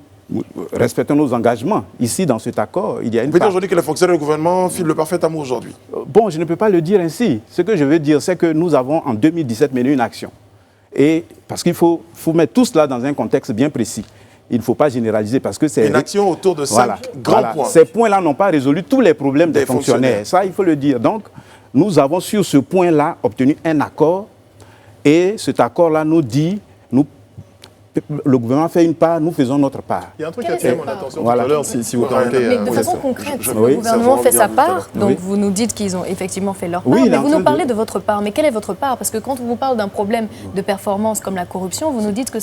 Speaker 6: respectons nos engagements. Ici, dans cet accord, il y a une...
Speaker 1: Vous pouvez aujourd'hui que les fonctionnaires du gouvernement filent le parfait amour aujourd'hui?
Speaker 6: Bon, je ne peux pas le dire ainsi. Ce que je veux dire, c'est que nous avons, en 2017, mené une action. Et parce qu'il faut mettre tout cela dans un contexte bien précis. Il ne faut pas généraliser parce que c'est...
Speaker 1: Une action autour de 5 grands points.
Speaker 6: Ces points-là n'ont pas résolu tous les problèmes des fonctionnaires. Ça, il faut le dire. Donc, nous avons sur ce point-là obtenu un accord. Et cet accord-là nous le gouvernement fait une part, nous faisons notre part.
Speaker 4: Il y a un truc
Speaker 5: Quelle
Speaker 4: qui a attiré
Speaker 5: est
Speaker 4: mon
Speaker 5: cette
Speaker 4: attention
Speaker 6: part?
Speaker 4: tout à l'heure, si vous permettez.
Speaker 5: Mais de
Speaker 4: oui,
Speaker 5: façon
Speaker 4: ça.
Speaker 5: concrète,
Speaker 6: Oui,
Speaker 5: le gouvernement
Speaker 1: ça
Speaker 5: fait sa
Speaker 1: revient tout à
Speaker 5: part,
Speaker 1: l'heure.
Speaker 5: donc
Speaker 6: Oui.
Speaker 5: vous nous dites qu'ils ont effectivement fait leur part,
Speaker 6: Oui, il est
Speaker 5: mais
Speaker 6: en
Speaker 5: vous
Speaker 6: train
Speaker 5: nous parlez
Speaker 6: de-
Speaker 5: de votre part. Mais quelle est votre part? Parce que quand on vous parle d'un problème de performance comme la corruption, vous nous dites que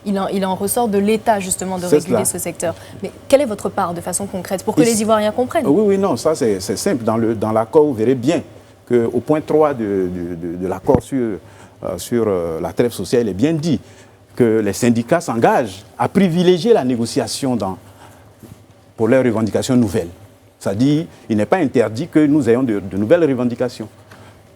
Speaker 5: il en ressort de l'État justement de
Speaker 6: C'est
Speaker 5: réguler
Speaker 6: cela.
Speaker 5: ce secteur. Mais quelle est votre part de façon concrète pour que
Speaker 6: Ici-
Speaker 5: les Ivoiriens comprennent?
Speaker 6: Oui, non, ça c'est simple. Dans l'accord, vous verrez bien qu'au point 3 de l'accord sur la trêve sociale, il est bien dit que les syndicats s'engagent à privilégier la négociation pour leurs revendications nouvelles. C'est-à-dire, il n'est pas interdit que nous ayons de nouvelles revendications.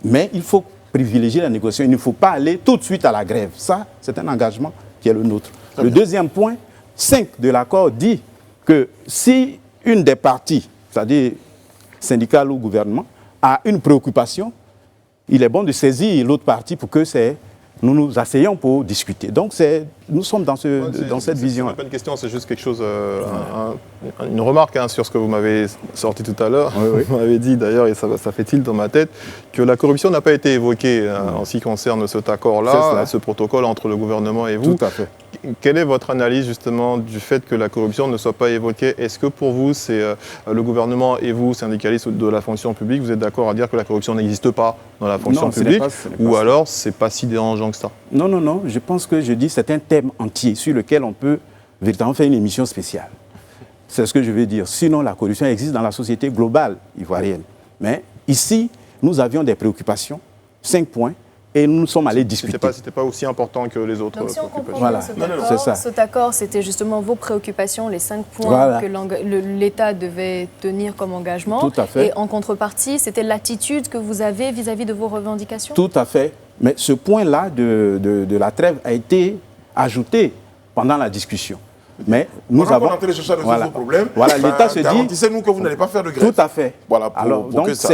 Speaker 6: Mais il faut privilégier la négociation. Il ne faut pas aller tout de suite à la grève. Ça, c'est un engagement qui est le nôtre. Le deuxième point, 5 de l'accord, dit que si une des parties, c'est-à-dire syndicale ou gouvernement, a une préoccupation, il est bon de saisir l'autre partie pour que nous nous asseyons pour discuter. Donc, nous sommes dans cette vision.
Speaker 4: Ce n'est pas une question, c'est juste quelque chose, une remarque sur ce que vous m'avez sorti tout à l'heure.
Speaker 6: Oui, oui.
Speaker 4: Vous m'avez dit d'ailleurs, et ça fait tilt dans ma tête, que la corruption n'a pas été évoquée en ce qui concerne cet
Speaker 6: C'est
Speaker 4: accord-là,
Speaker 6: cela.
Speaker 4: ce protocole entre le gouvernement et vous.
Speaker 6: Tout à fait.
Speaker 4: Quelle est votre analyse justement du fait que la corruption ne soit pas évoquée? Est-ce que pour vous, c'est le gouvernement et vous, syndicalistes de la fonction publique, vous êtes d'accord à dire que la corruption n'existe pas dans la fonction
Speaker 6: Non, ce n'est
Speaker 4: publique,
Speaker 6: pas- ce n'est pas
Speaker 4: ou
Speaker 6: ça.
Speaker 4: alors c'est pas si dérangeant que ça?
Speaker 6: Non, je pense que je dis que c'est un thème entier sur lequel on peut véritablement faire une émission spéciale. C'est ce que je veux dire. Sinon, la corruption existe dans la société globale ivoirienne. Mais ici, nous avions des préoccupations, 5 points, et nous sommes allés discuter.
Speaker 4: C'était pas aussi important que les autres
Speaker 5: Donc si on comprend
Speaker 4: préoccupations.
Speaker 5: bien
Speaker 6: Voilà. C'est ça.
Speaker 5: cet accord, c'était justement vos préoccupations, les 5 points
Speaker 6: Voilà.
Speaker 5: que l'État devait tenir comme engagement.
Speaker 6: Tout à fait.
Speaker 5: Et en contrepartie, c'était l'attitude que vous avez vis-à-vis de vos revendications?
Speaker 6: Tout à fait. Mais ce point-là de la trêve a été ajouté pendant la discussion. Mais nous
Speaker 1: Pendant qu'on
Speaker 6: avons...
Speaker 1: est en train de chercher à résoudre vos problèmes,
Speaker 6: Voilà, l'État se dit...
Speaker 1: garantissez-nous que vous n'allez pas faire de grève.
Speaker 6: Tout à fait.
Speaker 1: Voilà,
Speaker 6: Alors,
Speaker 1: pour
Speaker 6: donc,
Speaker 1: que ça...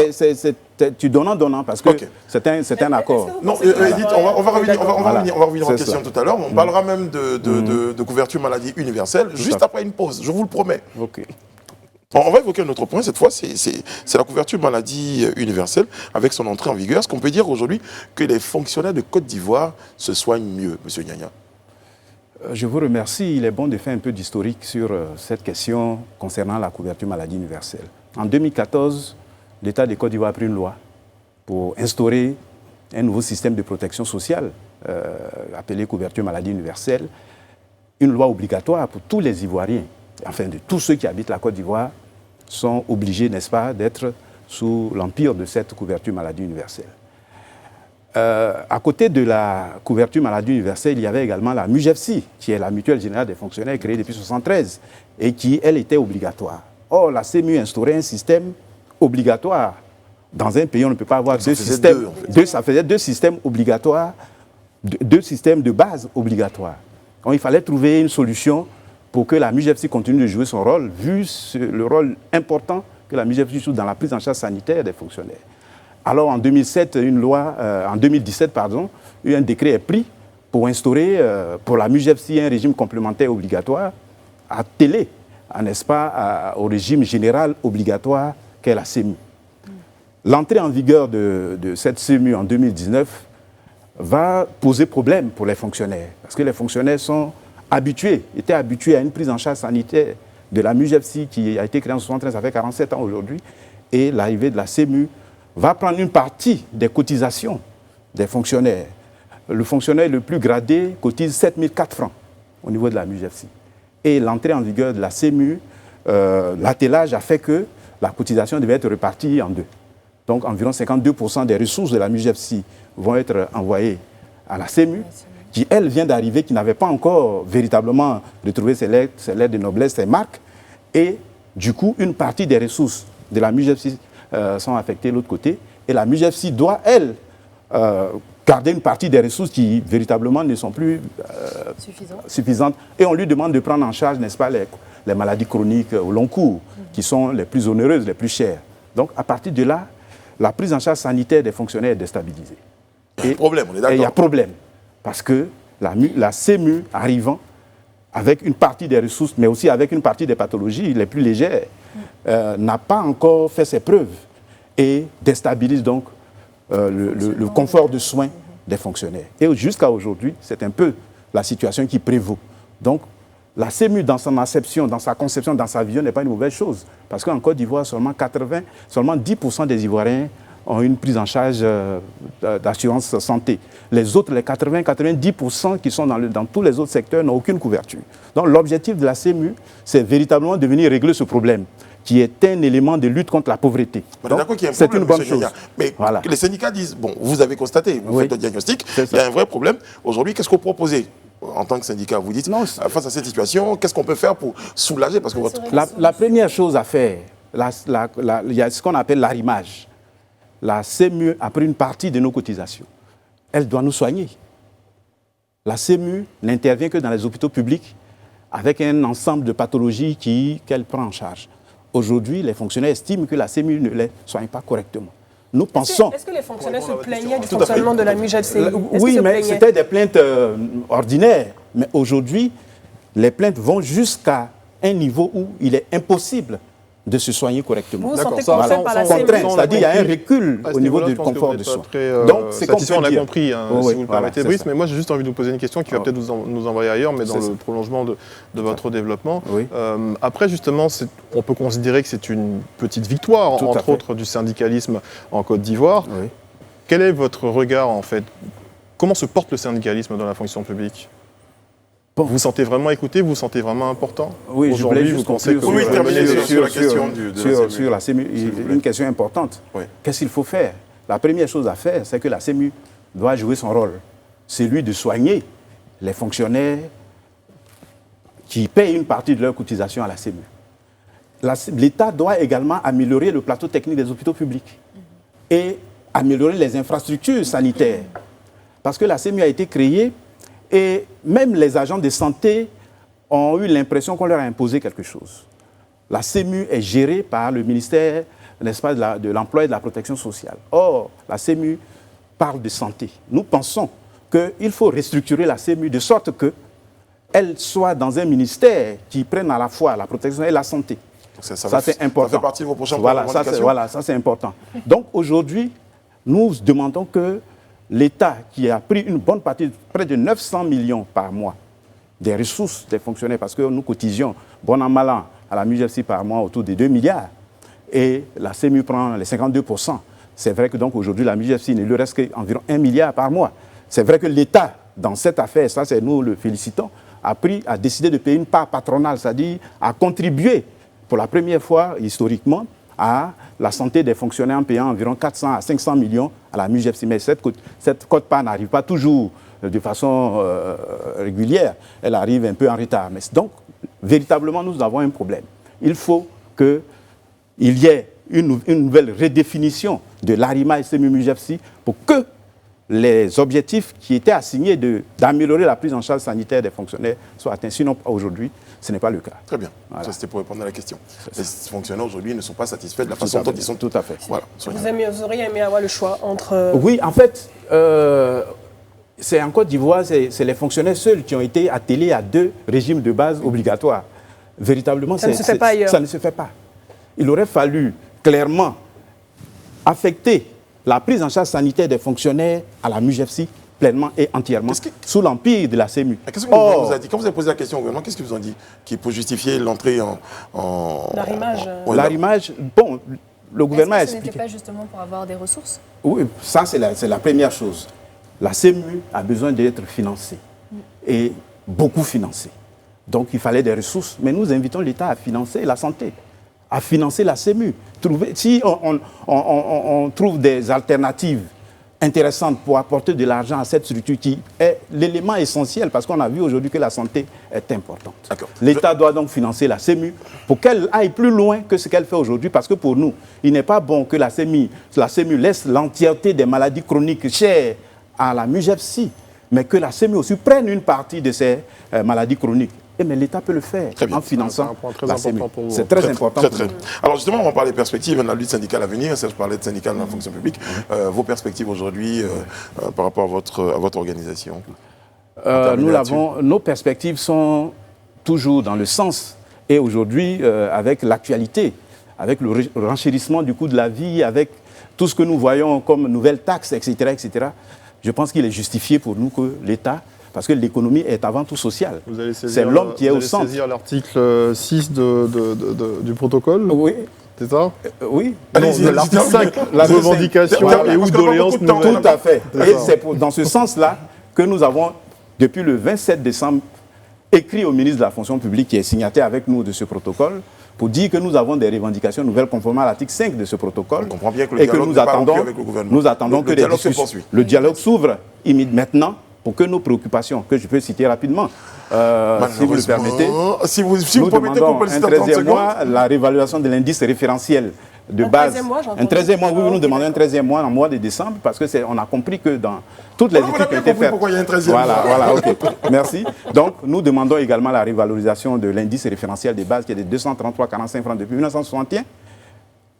Speaker 6: tu donnant, parce que
Speaker 1: Ok.
Speaker 6: c'est un accord.
Speaker 1: Non, Edith, on va revenir
Speaker 6: Voilà.
Speaker 1: en
Speaker 6: C'est
Speaker 1: question
Speaker 6: cela.
Speaker 1: tout à l'heure. On parlera même de couverture maladie universelle, juste
Speaker 6: fait.
Speaker 1: après une pause, je vous le promets.
Speaker 6: Ok.
Speaker 1: On va évoquer un autre point, cette fois, c'est la couverture maladie universelle avec son entrée en vigueur. Est-ce qu'on peut dire aujourd'hui que les fonctionnaires de Côte d'Ivoire se soignent mieux, M. Nyanya?
Speaker 6: Je vous remercie. Il est bon de faire un peu d'historique sur cette question concernant la couverture maladie universelle. En 2014, l'État de Côte d'Ivoire a pris une loi pour instaurer un nouveau système de protection sociale appelé couverture maladie universelle. Une loi obligatoire pour tous les Ivoiriens, enfin de tous ceux qui habitent la Côte d'Ivoire, sont obligés, n'est-ce pas, d'être sous l'empire de cette couverture maladie universelle. À côté de la couverture maladie universelle, il y avait également la MUGEFSI, qui est la Mutuelle Générale des Fonctionnaires, créée depuis 1973, et qui, elle, était obligatoire. Or, la CMU instaurait un système obligatoire. Dans un pays, on ne peut pas avoir deux systèmes. Ça faisait deux systèmes obligatoires, deux systèmes de base obligatoires. Donc, il fallait trouver une solution pour que la MUGEFSI continue de jouer son rôle, vu le rôle important que la MUGEFSI joue dans la prise en charge sanitaire des fonctionnaires. Alors en 2017, un décret est pris pour instaurer pour la MUGEFSI un régime complémentaire obligatoire attelé, n'est-ce pas, au régime général obligatoire qu'est la CMU. L'entrée en vigueur de cette CMU en 2019 va poser problème pour les fonctionnaires, parce que les fonctionnaires étaient habitués à une prise en charge sanitaire de la MUGEFSI qui a été créée en 1973, ça fait 47 ans aujourd'hui, et l'arrivée de la CMU va prendre une partie des cotisations des fonctionnaires. Le fonctionnaire le plus gradé cotise 7004 francs au niveau de la MUGEFSI. Et l'entrée en vigueur de la CMU, l'attelage a fait que la cotisation devait être répartie en deux. Donc environ 52% des ressources de la MUGEFSI vont être envoyées à la CMU, qui elle vient d'arriver, qui n'avait pas encore véritablement retrouvé ses lettres de noblesse, ses marques. Et du coup, une partie des ressources de la MUGEFSI sont affectées de l'autre côté. Et la MUGEFSI doit, elle, garder une partie des ressources qui, véritablement, ne sont plus suffisantes. Et on lui demande de prendre en charge, n'est-ce pas, les maladies chroniques au long cours, qui sont les plus onéreuses, les plus chères. Donc, à partir de là, la prise en charge sanitaire des fonctionnaires est déstabilisée.
Speaker 1: Il y a un problème, on est d'accord.
Speaker 6: Et il y a problème. Parce que la CMU, arrivant, avec une partie des ressources, mais aussi avec une partie des pathologies les plus légères, n'a pas encore fait ses preuves et déstabilise donc le confort de soins des fonctionnaires. Et jusqu'à aujourd'hui, c'est un peu la situation qui prévaut. Donc, la CEMU, dans son acception, dans sa conception, dans sa vision, n'est pas une mauvaise chose. Parce qu'en Côte d'Ivoire, seulement 10% des Ivoiriens ont une prise en charge d'assurance santé. Les autres, les 90% qui sont dans tous les autres secteurs n'ont aucune couverture. Donc l'objectif de la CEMU, c'est véritablement de venir régler ce problème, qui est un élément de lutte contre la pauvreté.
Speaker 1: C'est une bonne chose. Mais voilà. Les syndicats disent, bon, vous avez constaté, vous faites le diagnostic, il y a un vrai problème. Aujourd'hui, qu'est-ce que vous proposez en tant que syndicat? Vous dites, face à cette situation, qu'est-ce qu'on peut faire pour soulager? Parce que
Speaker 6: la première chose à faire, il y a ce qu'on appelle l'arrimage. La CEMU a pris une partie de nos cotisations. Elle doit nous soigner. La CEMU n'intervient que dans les hôpitaux publics avec un ensemble de pathologies qu'elle prend en charge. Aujourd'hui, les fonctionnaires estiment que la CEMU ne les soigne pas correctement. Nous pensons...
Speaker 3: Est-ce que les fonctionnaires se plaignaient du fonctionnement de la MUJFCI?
Speaker 6: Oui, mais c'était des plaintes ordinaires. Mais aujourd'hui, les plaintes vont jusqu'à un niveau où il est impossible de se soigner correctement.
Speaker 3: Vous sentez contraint par la CEMU?
Speaker 6: C'est-à-dire qu'il y a un recul au niveau du confort de soins.
Speaker 4: Donc, c'est comme ça, on a compris, si vous le permettez, Brice. Mais moi, j'ai juste envie de vous poser une question qui va peut-être nous envoyer ailleurs, mais dans le prolongement de votre développement. Après, justement, on peut considérer que c'est une petite victoire, entre autres, du syndicalisme en Côte d'Ivoire. Quel est votre regard, en fait? Comment se porte le syndicalisme dans la fonction publique? Vous vous sentez vraiment écouté, vous vous sentez vraiment important?
Speaker 6: Oui, je voulais juste conclure
Speaker 1: sur la question
Speaker 6: sur la CEMU. Une question importante. Qu'est-ce qu'il faut faire? La première chose à faire, c'est que la CEMU doit jouer son rôle. C'est lui de soigner les fonctionnaires qui payent une partie de leur cotisation à la CEMU. L'État doit également améliorer le plateau technique des hôpitaux publics et améliorer les infrastructures sanitaires. Parce que la CEMU a été créée et même les agents de santé ont eu l'impression qu'on leur a imposé quelque chose. La CEMU est gérée par le ministère, n'est-ce pas, de l'Emploi et de la Protection sociale. Or, la CEMU parle de santé. Nous pensons qu'il faut restructurer la CEMU de sorte qu'elle soit dans un ministère qui prenne à la fois la protection et la santé. Ça c'est important.
Speaker 1: Ça fait partie de vos prochaines
Speaker 6: revendications. Ça c'est important. Donc aujourd'hui, nous demandons que l'État, qui a pris une bonne partie, près de 900 millions par mois, des ressources des fonctionnaires, parce que nous cotisions, bon an, mal an, à la MUJFCI par mois autour de 2 milliards, et la CEMU prend les 52%. C'est vrai que donc aujourd'hui, la MUJFCI ne lui reste qu'environ 1 milliard par mois. C'est vrai que l'État, dans cette affaire, ça c'est nous le félicitons, a décidé de payer une part patronale, c'est-à-dire a contribué pour la première fois historiquement à la santé des fonctionnaires en payant environ 400 à 500 millions à la MUJFCI. Mais cette quote-part n'arrive pas toujours de façon régulière. Elle arrive un peu en retard. Mais donc, véritablement, nous avons un problème. Il faut qu'il y ait une nouvelle redéfinition de l'arrimage CEMU-MUJFCI pour que les objectifs qui étaient assignés d'améliorer la prise en charge sanitaire des fonctionnaires soient atteints. Sinon, aujourd'hui, ce n'est pas le cas.
Speaker 1: Très bien. Voilà. Ça, c'était pour répondre à la question. Les fonctionnaires, aujourd'hui, ne sont pas satisfaits de la façon dont ils sont.
Speaker 6: Tout à fait.
Speaker 1: Voilà.
Speaker 3: Vous auriez aimé avoir le choix entre...
Speaker 6: Oui, en fait, c'est en Côte d'Ivoire, c'est les fonctionnaires seuls qui ont été attelés à 2 régimes de base obligatoires. Véritablement,
Speaker 3: ça ne se fait pas ailleurs.
Speaker 6: Ça ne se fait pas. Il aurait fallu clairement affecter la prise en charge sanitaire des fonctionnaires à la MUJFCI pleinement et entièrement sous l'empire de la CEMU.
Speaker 1: Qu'est-ce que vous a dit? Quand vous avez posé la question au gouvernement, qu'est-ce qu'ils vous ont dit qui pour justifier l'entrée en...
Speaker 3: L'arrimage.
Speaker 6: L'arrimage, bon, le gouvernement a expliqué.
Speaker 5: Ce n'était pas justement pour avoir des ressources?
Speaker 6: Oui, ça c'est la première chose. La CEMU a besoin d'être financée et beaucoup financée. Donc il fallait des ressources, mais nous invitons l'État à financer la santé, à financer la CEMU. Si on trouve des alternatives intéressantes pour apporter de l'argent à cette structure qui est l'élément essentiel, parce qu'on a vu aujourd'hui que la santé est importante. L'État doit donc financer la CEMU pour qu'elle aille plus loin que ce qu'elle fait aujourd'hui, parce que pour nous, il n'est pas bon que la CEMU laisse l'entièreté des maladies chroniques chères à la MUJFCI, mais que la CEMU aussi prenne une partie de ces maladies chroniques. Mais l'État peut le faire en finançant la CEMU. C'est très important.
Speaker 1: Alors justement, on va parler perspectives de la lutte syndicale à venir. Je parlais de syndicale dans la fonction publique. Vos perspectives aujourd'hui par rapport à votre organisation?
Speaker 6: Nos perspectives sont toujours dans le sens. Et aujourd'hui, avec l'actualité, avec le renchérissement du coût de la vie, avec tout ce que nous voyons comme nouvelles taxes, etc., je pense qu'il est justifié pour nous que l'État parce que l'économie est avant tout sociale.
Speaker 4: Vous allez
Speaker 6: C'est l'homme qui est au centre.
Speaker 4: Vous allez saisir l'article 6 du protocole.
Speaker 6: Oui.
Speaker 4: C'est ça?
Speaker 6: Oui.
Speaker 4: Non, de l'article 5, la revendication et ou doléance nouvelle.
Speaker 6: Tout à fait.
Speaker 4: C'est
Speaker 6: Et
Speaker 4: ça.
Speaker 6: c'est dans ce sens-là que nous avons, depuis le 27 décembre, écrit au ministre de la fonction publique qui est signataire avec nous de ce protocole pour dire que nous avons des revendications nouvelles conformément à l'article 5 de ce protocole.
Speaker 1: On comprend bien que le
Speaker 6: et que
Speaker 1: dialogue
Speaker 6: nous
Speaker 1: n'est pas
Speaker 6: attendons,
Speaker 1: rompu avec le gouvernement.
Speaker 6: nous attendons que
Speaker 1: Le
Speaker 6: les
Speaker 1: dialogue se
Speaker 6: discussions,
Speaker 1: poursuit.
Speaker 6: le dialogue s'ouvre maintenant pour que nos préoccupations, que je peux citer rapidement, si vous le permettez,
Speaker 1: Si vous
Speaker 6: nous
Speaker 1: permettez qu'on
Speaker 6: demandons
Speaker 1: peut le
Speaker 6: un
Speaker 1: citer en 30
Speaker 6: 13e
Speaker 1: secondes.
Speaker 6: mois, la réévaluation de l'indice référentiel de base.
Speaker 3: 13e mois, j'ai
Speaker 6: Un 13e mois, oui,
Speaker 3: entendu.
Speaker 6: nous demandons un 13e mois en mois de décembre parce que on a compris que dans toutes les
Speaker 1: On a
Speaker 6: études qui
Speaker 1: bien
Speaker 6: ont été
Speaker 1: compris
Speaker 6: faites.
Speaker 1: pourquoi il y a un 13e
Speaker 6: Voilà,
Speaker 1: mois.
Speaker 6: voilà, ok. Merci. Donc, nous demandons également la révalorisation de l'indice référentiel de base qui est de 233,45 francs depuis 1961.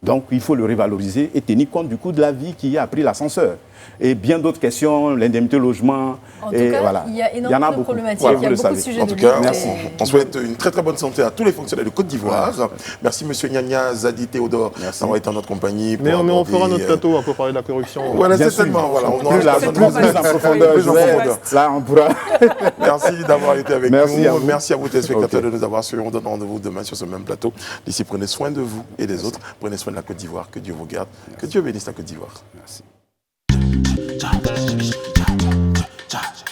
Speaker 6: Donc, il faut le revaloriser et tenir compte du coût de la vie qui a pris l'ascenseur. Et bien d'autres questions, l'indemnité logement.
Speaker 5: En tout
Speaker 6: et
Speaker 5: cas,
Speaker 6: voilà.
Speaker 5: il y a énormément de
Speaker 6: beaucoup.
Speaker 5: problématiques,
Speaker 6: Voilà,
Speaker 5: il y a
Speaker 6: vous le
Speaker 5: beaucoup de
Speaker 6: savez.
Speaker 5: sujets
Speaker 1: En
Speaker 5: de
Speaker 1: tout cas,
Speaker 5: lutte.
Speaker 6: Merci.
Speaker 1: on souhaite une très très bonne santé à tous les fonctionnaires de Côte d'Ivoire. Merci Monsieur Nyanya Zadi Théodore d'avoir été en notre compagnie.
Speaker 4: Mais on fera
Speaker 1: aborder,
Speaker 4: notre plateau, on peut parler de la corruption.
Speaker 1: Voilà,
Speaker 6: Bien
Speaker 1: certainement.
Speaker 6: sûr.
Speaker 1: Voilà, on aura
Speaker 6: Plus la-
Speaker 1: l'occasion de
Speaker 6: plus en profondeur,
Speaker 1: Plus en
Speaker 6: je vais-
Speaker 1: profondeur.
Speaker 6: Là, on pourra.
Speaker 1: Merci d'avoir été avec
Speaker 6: Merci
Speaker 1: nous.
Speaker 6: à vous.
Speaker 1: Merci à vous téléspectateurs
Speaker 6: Ok.
Speaker 1: de nous avoir suivis. On donne rendez-vous demain sur ce même plateau. D'ici, prenez soin de vous et des autres. Prenez soin de la Côte d'Ivoire. Que Dieu vous garde. Que Dieu bénisse la Côte d'Ivoire.
Speaker 6: Merci.
Speaker 1: Ciao.